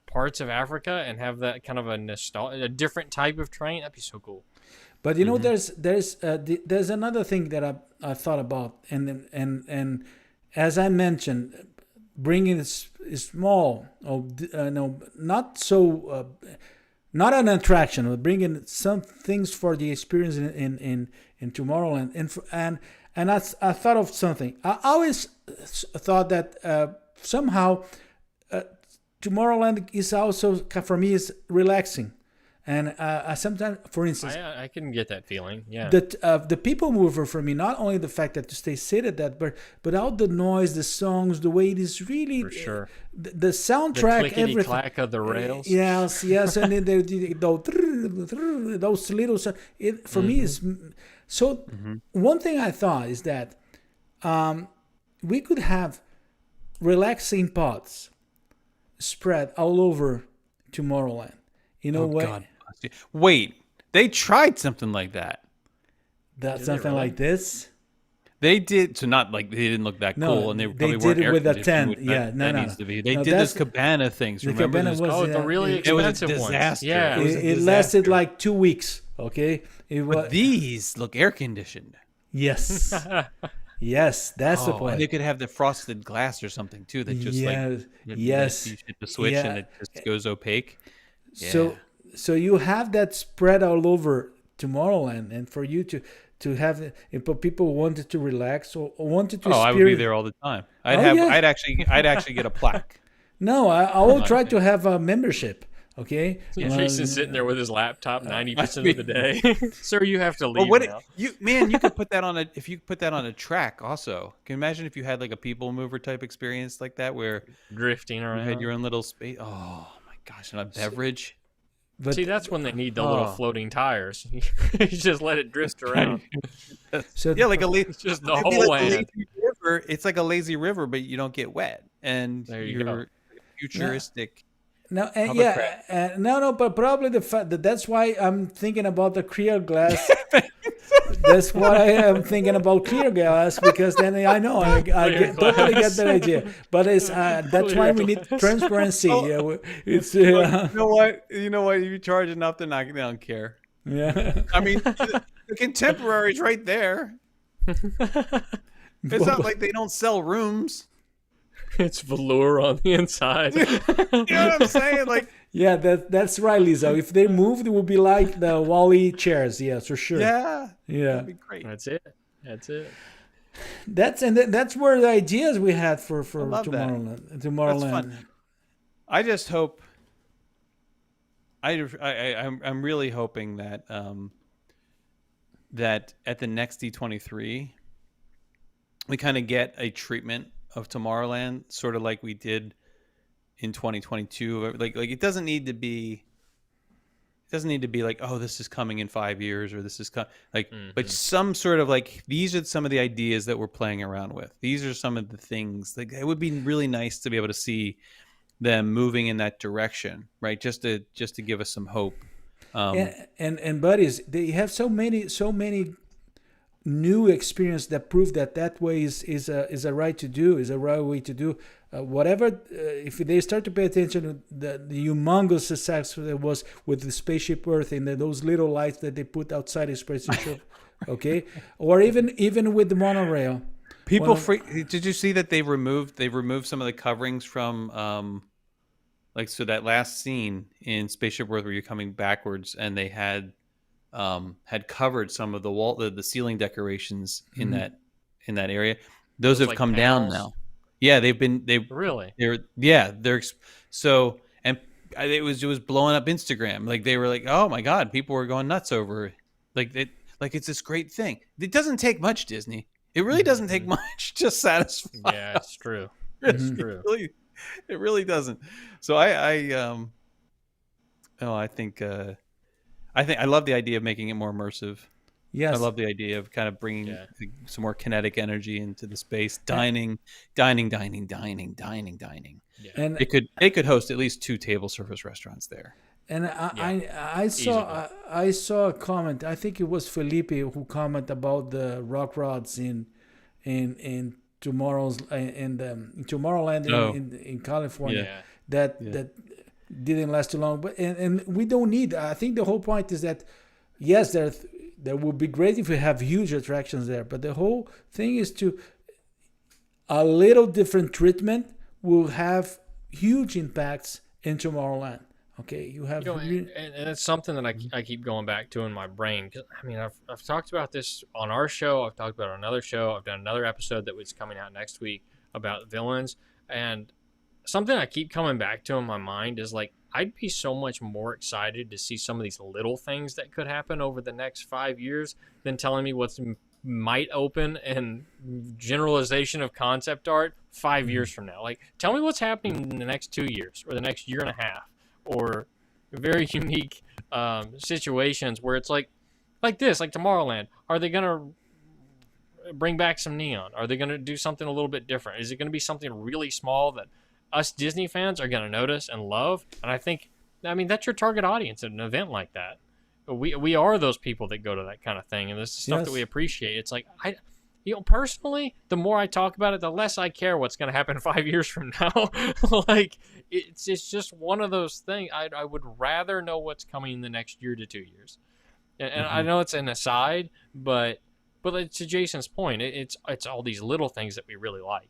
parts of Africa and have that kind of a different type of train. That'd be so cool. But you know, there's another thing that I thought about, and as I mentioned, bringing is small, not so, not an attraction, but bringing some things for the experience in Tomorrowland, and I thought of something. I always thought that somehow Tomorrowland is also, for me, is relaxing. And I sometimes, for instance, I can get that feeling. Yeah. the people mover for me, not only the fact that to stay seated, but all the noise, the songs, the way it is really, For sure. the soundtrack, the everything. clack of the rails. Yes, and then those little sound. It for me is so. One thing I thought is that we could have relaxing pods spread all over Tomorrowland. You know what? God. Wait, they tried something like that. That's Did they something really? like this. They did, so not like they didn't look that No, cool, and they they probably did weren't it with a air-conditioned, tent. which Yeah, that, no, that no. needs to be. They No, did that's- this cabana things. the Remember cabana those? was- Oh, the really It was a expensive ones. disaster. Yeah. It was a It lasted disaster. like 2 weeks. Okay. It was But these look air conditioned. yes, yes. That's the Oh, point. and they could have the frosted glass or something too that just Yes. you hit the switch Yeah. and it just goes opaque. So you have that spread all over Tomorrowland, and for you to have, if people wanted to relax or wanted to. Oh, I would be experience- there all the time. Oh, yeah. I'd actually get a plaque. No, I will try to have a membership. Okay. Jason's sitting there with his laptop 90% of the day. Sir, you have to leave Well, now. you could put that on a track also. Can you imagine if you had like a people mover type experience like that where Drifting you around. had your own little space? Oh my gosh, and a beverage. But See, that's when they need the little floating tires. You just let it drift around. so Yeah, like a It's just the it'd be whole like a land. lazy river. It's like a lazy river, but you don't get wet, and There you you're go. futuristic. No, about no, but probably the fact that that's why I'm thinking about the clear glass. That's why I am thinking about clear glass, because then I know totally get that idea. But it's that's why we need transparency. Yeah, it's You know what? You know what? If you charge enough, they don't care. yeah. I mean, the contemporary's right there. It's not like they don't sell rooms. It's velour on the inside. You know what I'm saying? Like, Yeah, that's right, Lisa. If they moved, it would be like the Wally chairs. Yes, for sure. yeah, Yeah. that'd be great. That's it. That's where the ideas we had for love that. Tomorrowland. That's fun. I just hope. I'm really hoping that that at the next D23, we kind of get a treatment of Tomorrowland, sort of like we did in 2022. Like it doesn't need to be like, oh, this is coming in 5 years, or this is but some sort of like, these are some of the ideas that we're playing around with. These are some of the things. Like, it would be really nice to be able to see them moving in that direction, right? Just to give us some hope. And buddies, they have so many new experience that prove that way is a right to do, is a right way to do whatever. If they start to pay attention to the humongous success that was with the spaceship Earth and those little lights that they put outside the spaceship, okay, or even with the monorail. People did you see that they removed some of the coverings from so that last scene in Spaceship Earth where you're coming backwards, and they had covered some of the ceiling decorations in that area. Those have come down now. Yeah, they're so, and it was blowing up Instagram. Like, they were like, oh my God, people were going nuts over it. Like it's this great thing. It doesn't take much, Disney. It really doesn't take much to satisfy. Yeah, it's true. It's true. It really doesn't. So I think I love the idea of making it more immersive. Yes. I love the idea of kind of bringing some more kinetic energy into the space. Dining. Yeah. And It could host at least 2 table service restaurants there. And I saw a comment. I think it was Felipe who commented about the rock rods in Tomorrowland in California. That didn't last too long. But and we don't need. I think the whole point is that yes, there would be great if we have huge attractions there. But the whole thing is to a little different treatment will have huge impacts in Tomorrowland. Okay, you have, and it's something that I keep going back to in my brain. 'Cause, I mean, I've talked about this on our show. I've talked about it on another show. I've done another episode that was coming out next week about villains. And something I keep coming back to in my mind is like, I'd be so much more excited to see some of these little things that could happen over the next 5 years than telling me what's might open and generalization of concept art 5 years from now. Like, tell me what's happening in the next 2 years or the next year and a half. Or very unique situations where it's like this, like Tomorrowland. Are they going to bring back some neon? Are they going to do something a little bit different? Is it going to be something really small that us Disney fans are going to notice and love? And I mean, that's your target audience at an event like that. We are those people that go to that kind of thing, and this is stuff that we appreciate. It's like, personally, the more I talk about it, the less I care what's going to happen 5 years from now. Like, it's just one of those things. I would rather know what's coming in the next year to 2 years. And I know it's an aside, but to Jason's point, it's all these little things that we really like.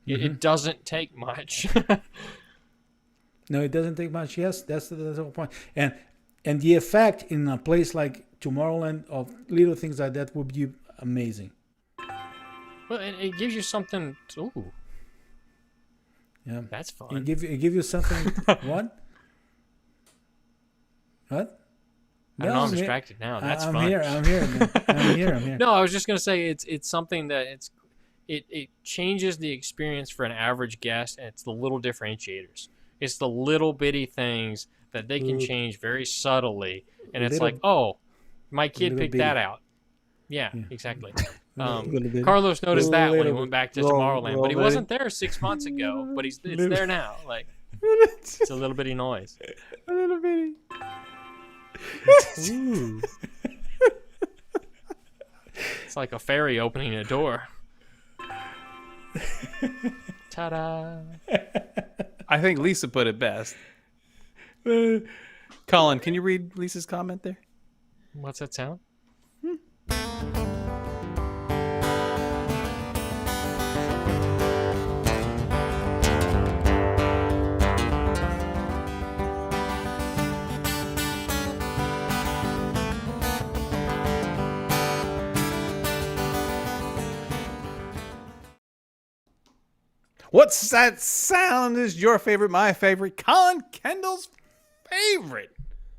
It doesn't take much. No, it doesn't take much. Yes, that's the whole point. And the effect in a place like Tomorrowland of little things like that would be amazing. Well, it gives you something. Ooh, yeah, that's fun. It give you something. What? What? I know I'm distracted now. That's I'm fun. Here. I'm here. No, I was just gonna say it's something that it changes the experience for an average guest, and it's the little differentiators. It's the little bitty things that they can change very subtly, and it's like, oh, my kid picked that out. Yeah, exactly. Carlos noticed that when he went back to Tomorrowland, but he wasn't there 6 months ago. But it's there now. Like, It's a little bitty noise. A little bitty. Ooh. It's like a fairy opening a door. Ta-da! I think Lisa put it best. Colin, can you read Lisa's comment there? What's that sound? What's that sound is your favorite, my favorite, Colin Kendall's favorite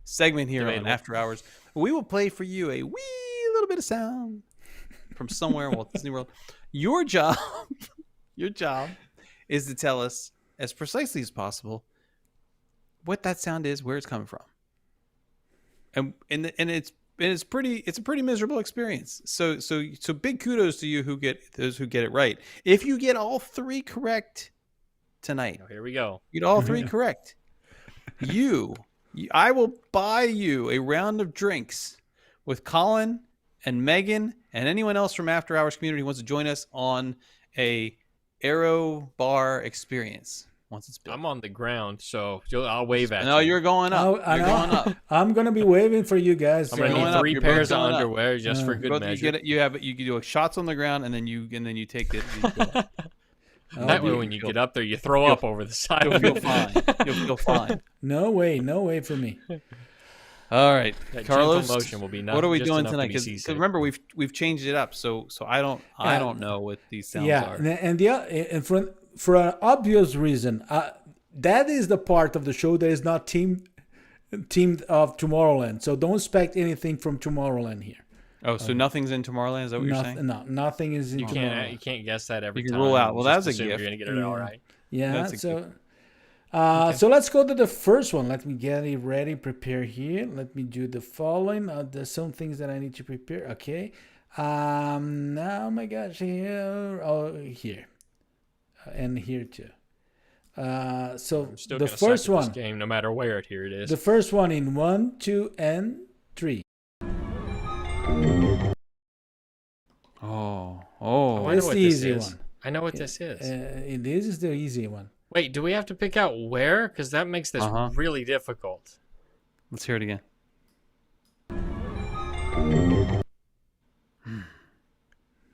segment here on After Hours. We will play for you a wee little bit of sound from somewhere in Walt Disney World. Your job is to tell us as precisely as possible what that sound is, where it's coming from. And it's a pretty miserable experience. So big kudos to you those who get it right. If you get all three correct tonight, Here we go. you get all three correct. I will buy you a round of drinks with Colin and Megan and anyone else from After Hours community who wants to join us on a Aero Bar experience once it's built. I'm on the ground, so I'll wave at you. No, you're going up. You're going up. I'm gonna be waving for you guys. I'm gonna going need up. 3 You're pairs both of going up. underwear just for good Both measure. you can do shots on the ground and then you take it. That way, when you get up there, you throw up over the side. You'll feel fine. You'll feel fine. No way for me. All right, That Carlos. gentle motion will be What are we just doing enough to tonight? be Because seasick. remember we've changed it up, so I don't know what these sounds are. And for an obvious reason, that is the part of the show that is not teamed of Tomorrowland. So don't expect anything from Tomorrowland here. Oh, so nothing's in Tomorrowland? Is that what you're saying? No, nothing is in Tomorrowland. You can't guess that every You time. can rule out. Well, Just that's a assume gift. You're gonna get it all right. Yeah, That's a so let's go to the first one. Let me get it ready, prepare here. Let me do the following. There's some things that I need to prepare. Okay. Now, oh my gosh, here, and here too. So Still the gonna suck first at this one, game, no matter where here it is. the first one in 1, 2, and 3. Oh. I know It's what the this easy is. one. I know what this is. This is the easy one. Wait, do we have to pick out where? Because that makes this Uh-huh. really difficult. Let's hear it again.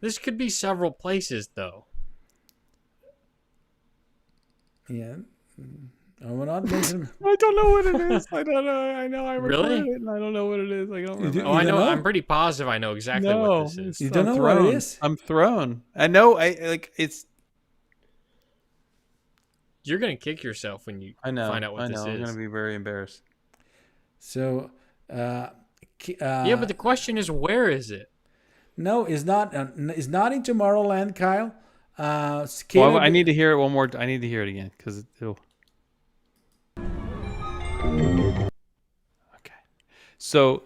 This could be several places, though. Yeah. I will not mention. I don't know what it is. I don't know. I know I Really? recorded it, and I don't know what it is. I don't remember. You Oh, I don't know. know? I'm pretty positive I know exactly what this is. You don't I'm know what it thrown. is? I'm thrown. I know. It's. You're gonna kick yourself when you I know. find out what I this know. I'm is. gonna be very embarrassed. So, Yeah, but the question is, where is it? no, it's not. It's not in Tomorrowland, Kyle. Well, Caleb, I need to hear it one more. I need to hear it again because it'll. Okay, so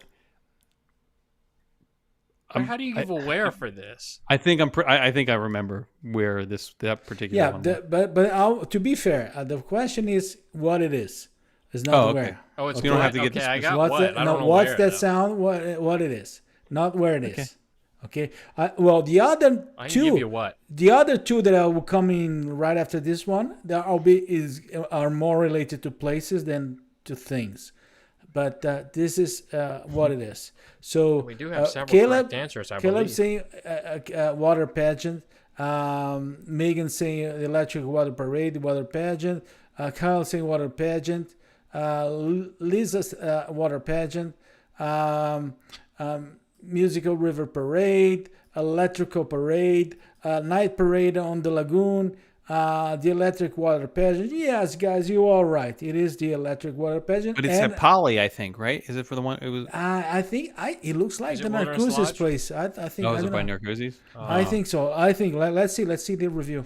Or how do you give a where for this? I think I think I remember where that particular Yeah, one. but to be fair, the question is what it is. It's not Oh, okay. where. Oh, it's You don't what? have to get okay, the I got What's what. that? I No, don't know what's where, that though. sound? What it is? Not where it is. Okay. Well, the other I can give you two, what. the other two that will come in right after this one, that are more related to places than to things. But this is what it is. So We do have several Caleb, correct answers, I Caleb believe. saying water pageant. Megan saying electric water parade, water pageant. Kyle saying water pageant. Lisa's water pageant. Musical river parade. Electrical parade. Night parade on the lagoon. The electric water pageant. Yes, guys, you're all right. It is the electric water pageant. But it's at Poly, I think, right? Is it for the one? It was. I think it looks like Is the it Wilderness Narcoosseous Lodge? place. I think. Oh, I is it don't by know. Narcoosseous? I think so. I think. Let's see the review.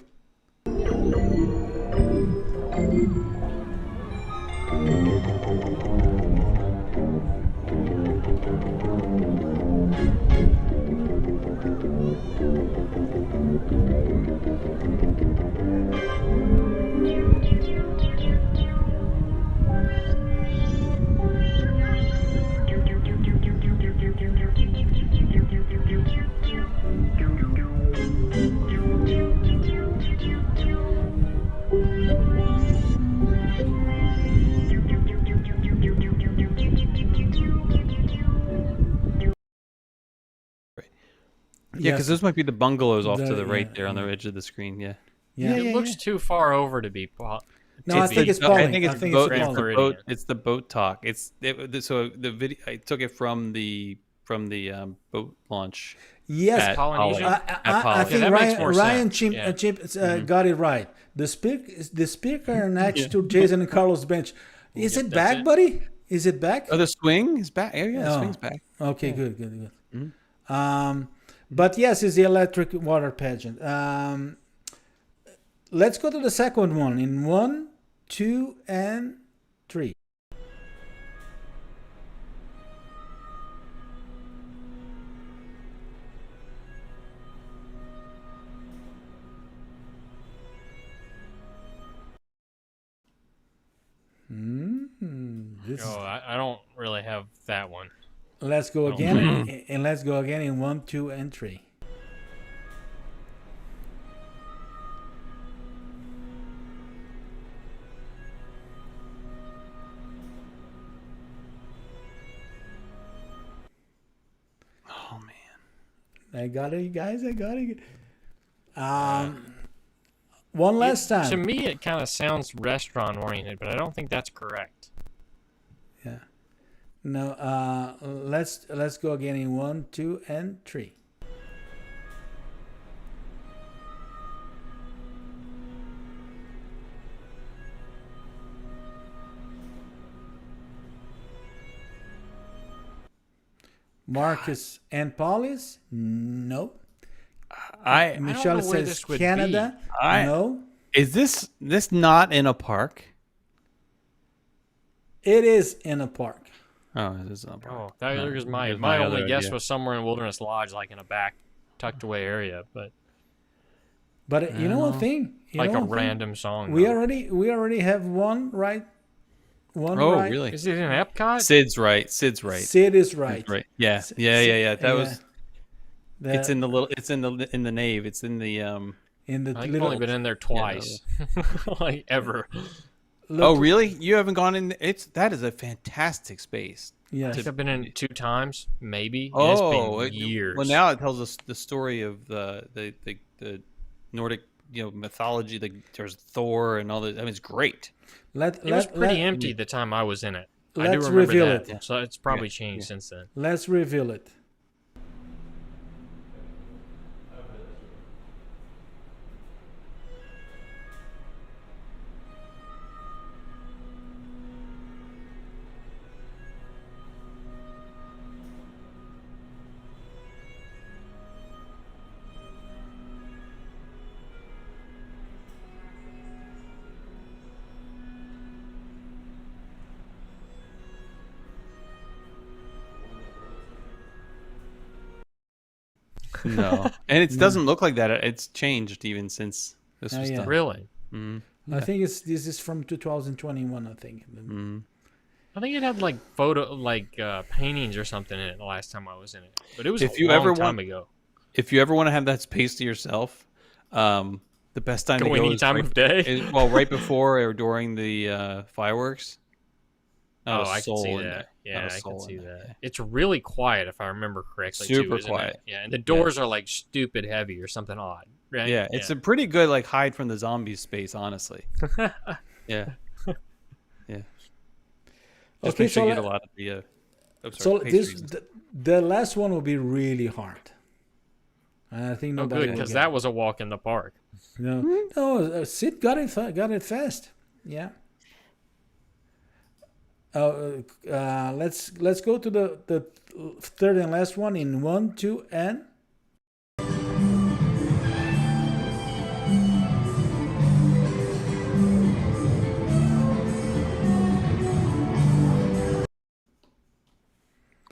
Yeah, because those might be the bungalows off to the right yeah, there on the edge of the screen. Yeah. Yeah. It looks too far over to be. No, I think it's I Pauling. think I it's think boat. it's It's Pauling. the Floridian. boat. It's the boat talk. So the video. I took it from the boat launch. Yes, at Polynesian? Poly. I At Poly. think that makes more Ryan sense. Yeah. Chip got it right. The speaker next to Jason and Carlos' bench. Is it that's back, it. buddy? Is it back? Oh, the swing is back. Yeah, the Oh. swing's back. Okay, good. But yes, it's the electric water pageant. Let's go to the second one in 1, 2, and 3. I don't really have that one. Let's go again, and let's go again in 1, 2, and 3. Oh man. I got it, you guys. I got it. One last time. To me, it kind of sounds restaurant oriented, but I don't think that's correct. Yeah. No. Let's go again in 1, 2, and 3. Marcus and Paulis? No. Michelle know where says this would Canada. No. Is this not in a park? It is in a park. Oh, it is in a park. Oh, that was my Here's my my only other guess idea. was somewhere in Wilderness Lodge, like in a back tucked away area, but But you know one thing? You like know a one thing? random song. We though. already have one right. One Oh, right. really? Is it in Epcot? Sid's right. Sid's right. Sid is right. Sid's right. Yeah. That was. The- It's in the little. It's in the nave. It's in the in the I think I've little. only been in there twice, like ever. Oh, really? You haven't gone in? That is a fantastic space. I Yes. think I've been in 2 times, maybe. and Oh, it's been years. Well, now it tells us the story of the Nordic, mythology. There's Thor and all that. I mean, it's great. It was pretty empty the time I was in it. I do let's remember reveal that. it. So it's probably changed since then. Let's reveal it. No, and it doesn't look like that. It's changed even since this was yeah. done. Really? I think this is from 2021. I think. I think it had like paintings or something in it the last time I was in it, but it was If a you long ever time want- ago. If you ever want to have that space to yourself, the best time Go to go any is time of day. right before or during the fireworks. Not a I can soul see in that. there. Yeah, Not a I soul can in see there. that. It's really quiet if I remember correctly. Super too, isn't it? quiet. Yeah, and the doors are like stupid heavy or something odd. Right? Yeah, it's a pretty good hide from the zombies space, honestly. Yeah. Yeah. Just Okay, make sure so you get a lot of the. So pastries. the last one will be really hard. I think Oh, nobody good, will because get that it. was a walk in the park. No, Sid got it fast. Yeah. Let's go to the third and last one in 1, 2, and.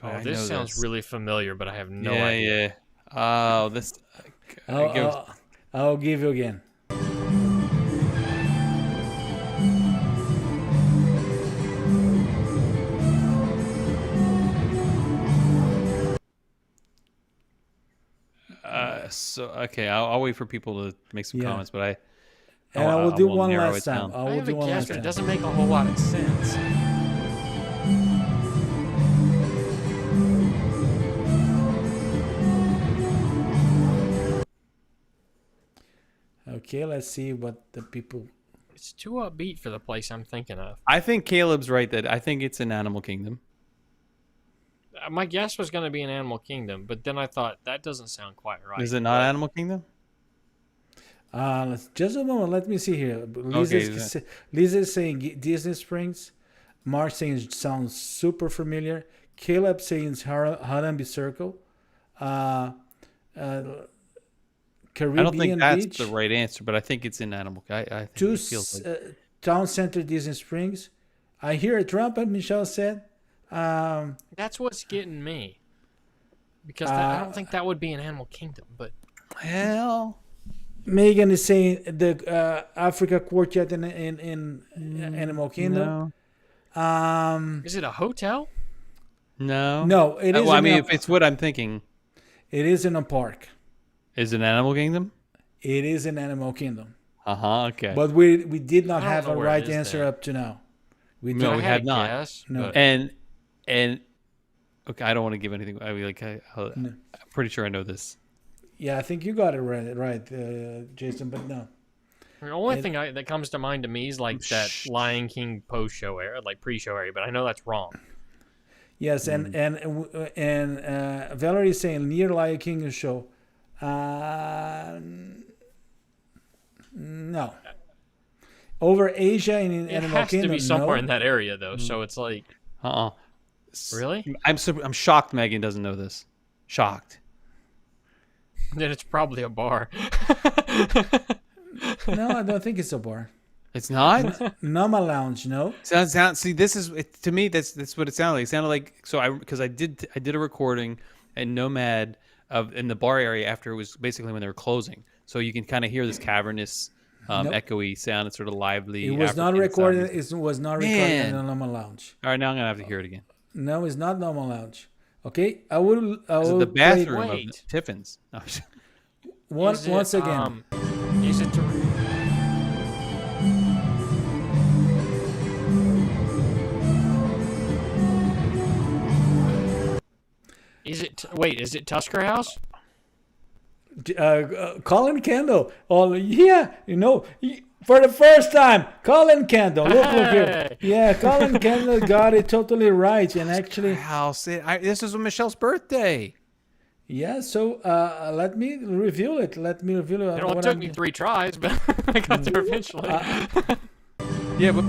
Oh, I this know sounds this. really familiar, but I have no yeah, idea. yeah. Oh, this. I'll give you again. So okay, I'll wait for people to make some Yeah. comments, but I. And I will do will one narrow last it time. down. I I will have do a one guess, last but it time. doesn't make a whole lot of sense. Okay, let's see what the people. It's too upbeat for the place I'm thinking of. I think Caleb's right that I think it's an Animal Kingdom. My guess was going to be an Animal Kingdom, but then I thought that doesn't sound quite right. Is it not Animal Kingdom? Just a moment. Let me see here. Lisa's saying Disney Springs. Mark saying it sounds super familiar. Caleb saying Harambe Circle. Caribbean I don't think that's Beach. the right answer, but I think it's in Animal. I think it feels like Town Center Disney Springs. I hear a trumpet. Michelle said. That's what's getting me. Because I don't think that would be an Animal Kingdom, but well. Megan is saying the Africa Quartet in Animal Kingdom. No. is it a hotel? No. No, it is. Well, I mean, if it's what I'm thinking, it is in a park. is it Animal Kingdom? It is in Animal Kingdom. Okay. But we did not I don't have know a where it right is answer then. up to now. We No, I we had have a not. guess, No. but- And okay, I don't want to give anything. I'm pretty sure I know this. Yeah, I think you got it right, Jason. But no. The only thing that comes to mind to me is like that Lion King post show area, like pre-show area, but I know that's wrong. Yes, and Valerie is saying near Lion King show. No. Over Asia and in It Animal has Kingdom. to be somewhere no. in that area though, so it's like really? I'm shocked Megan doesn't know this. Shocked. Then it's probably a bar. No, I don't think it's a bar. It's not? Noma Lounge, no. See, this is to me. That's what it sounded like. It sounded like because I did a recording at Nomad in the bar area after it was basically when they were closing. So you can kind of hear this cavernous, Nope. echoey sound. It's sort of lively. It was not African recorded. sound. It was not recorded Man. in the Noma Lounge. All right, now I'm gonna have to hear it again. No, it's not Noma Lounge. Okay, I will. Is it play the bathroom of Wait. Tiffin's? No. once again. Is it to... Is it Tusker House? Colin Kendall. Oh yeah, for the first time, Colin Kendall. Look here. Hey! Yeah, Colin Kendall got it totally right, and actually, House. This is Michelle's birthday. yeah. So let me reveal it. Let me reveal it. It only took me 3 tries, but I got there eventually. Yeah, but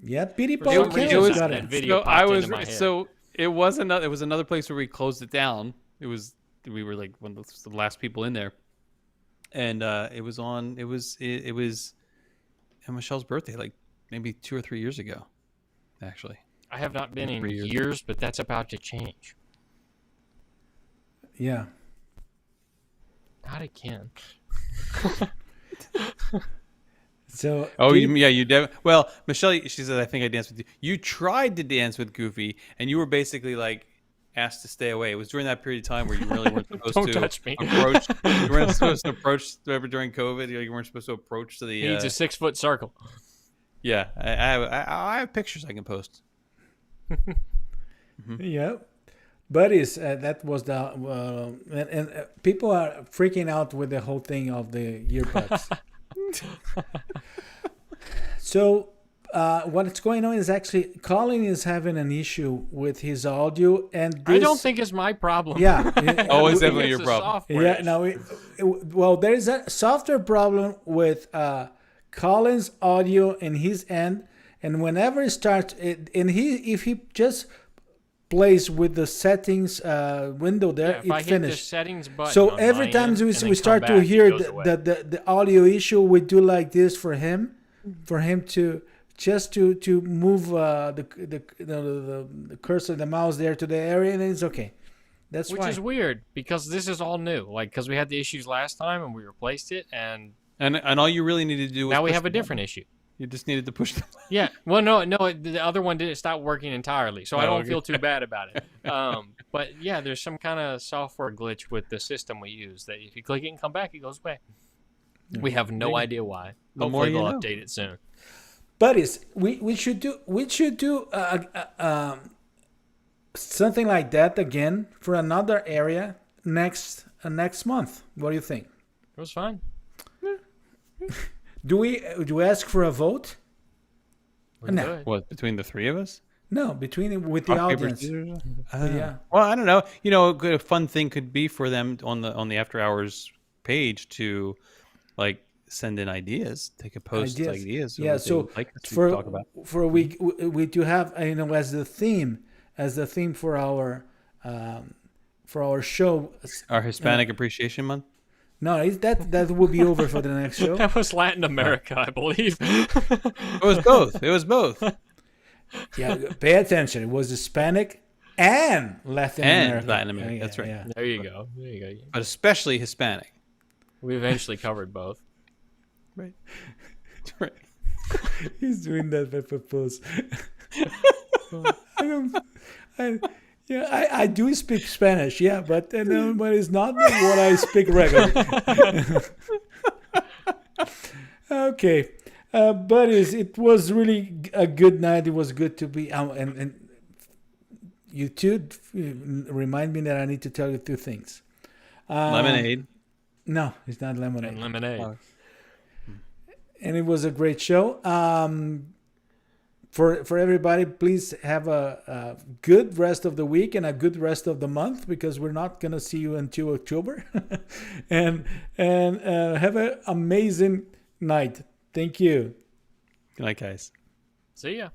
Yeah, Petey For Paul some reason, Kendall that got it. video so popped into my head. it was another place where we closed it down. We were like one of the last people in there, and it was Michelle's birthday, like maybe 2 or 3 years ago, actually. I have not been in 3 years. years, but that's about to change. Yeah. Not again. So. Oh, Petey- well, Michelle, she said, I think I danced with you. You tried to dance with Goofy, and you were basically like asked to stay away. It was during that period of time where you really weren't supposed Don't to touch me. approach. You weren't supposed to approach during COVID. You weren't supposed to approach to the. He needs a 6-foot circle. Yeah, I have pictures I can post. Yeah, buddies. That was the and people are freaking out with the whole thing of the earbuds. So what's going on is actually Colin is having an issue with his audio, and this, I don't think it's my problem. Yeah. Oh, it's I think definitely your the problem. software Yeah. issue. No. Well, there's a software problem with Colin's audio in his end, and whenever it starts, if he just plays with the settings window there, Yeah, if I it hit the finished. settings button So on every my time end we and then start come to back, it hear goes the, away. the audio issue, we do like this for him to just to move the cursor, the mouse there to the area, and it's okay. That's Which why. is weird because this is all new. Like, because we had the issues last time and we replaced it, and And all you really need to do is now we push have a the button. different issue. You just needed to push the Yeah. Well, no, the other one didn't stop working entirely, so I don't feel too bad about it. But yeah, there's some kind of software glitch with the system we use that if you click it and come back, it goes away. Yeah. We have no idea why. Hopefully they'll update it soon. Buddies, we should do something like that again for another area next month. What do you think? It was fine. Do we ask for a vote? No. What, between the three of us? No, with the audience. Yeah. Well, I don't know. You know, a fun thing could be for them on the After Hours page to like send in ideas. They could post ideas. Yeah. So like for a week, we do have as the theme for our show. Our Hispanic Appreciation Month. No, that will be over for the next show. That was Latin America, I believe. It was both. Yeah, pay attention. It was Hispanic and Latin America. Yeah, that's right. Yeah. There you go. But especially Hispanic. We eventually covered both. Right. He's doing that by purpose. I do speak Spanish, but it's not what I speak regularly. Okay, buddies, it was really a good night. It was good to be out, and you two remind me that I need to tell you two things. Lemonade. No, it's not lemonade. And lemonade. Oh. And it was a great show. For everybody, please have a good rest of the week and a good rest of the month, because we're not gonna see you until October. and have an amazing night. Thank you. Good night, guys. See ya.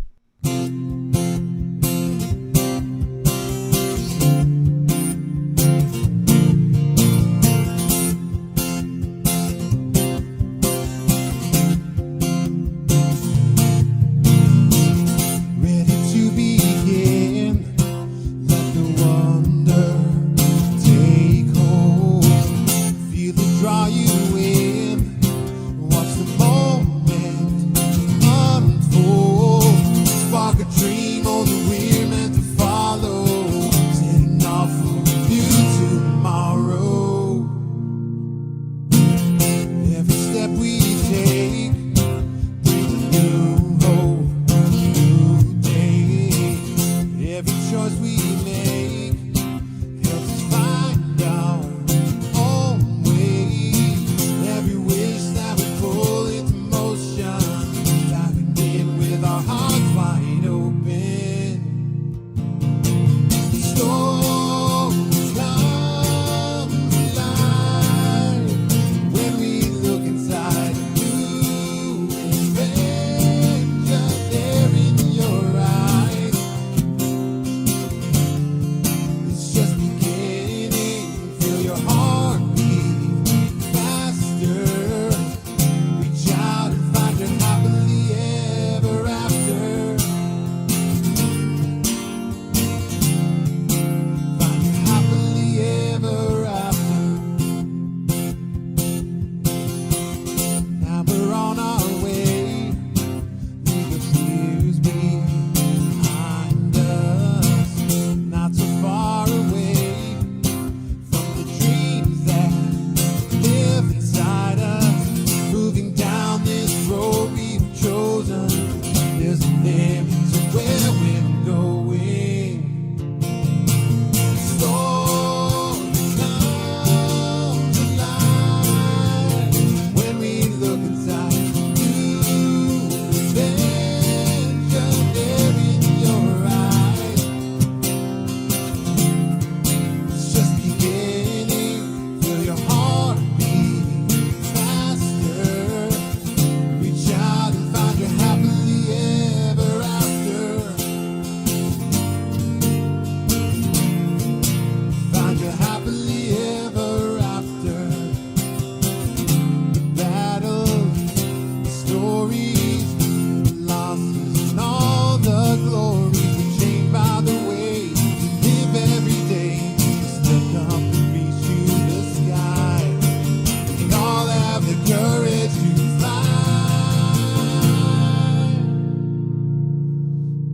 Watch the moment unfold. Spark a dream.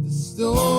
The storm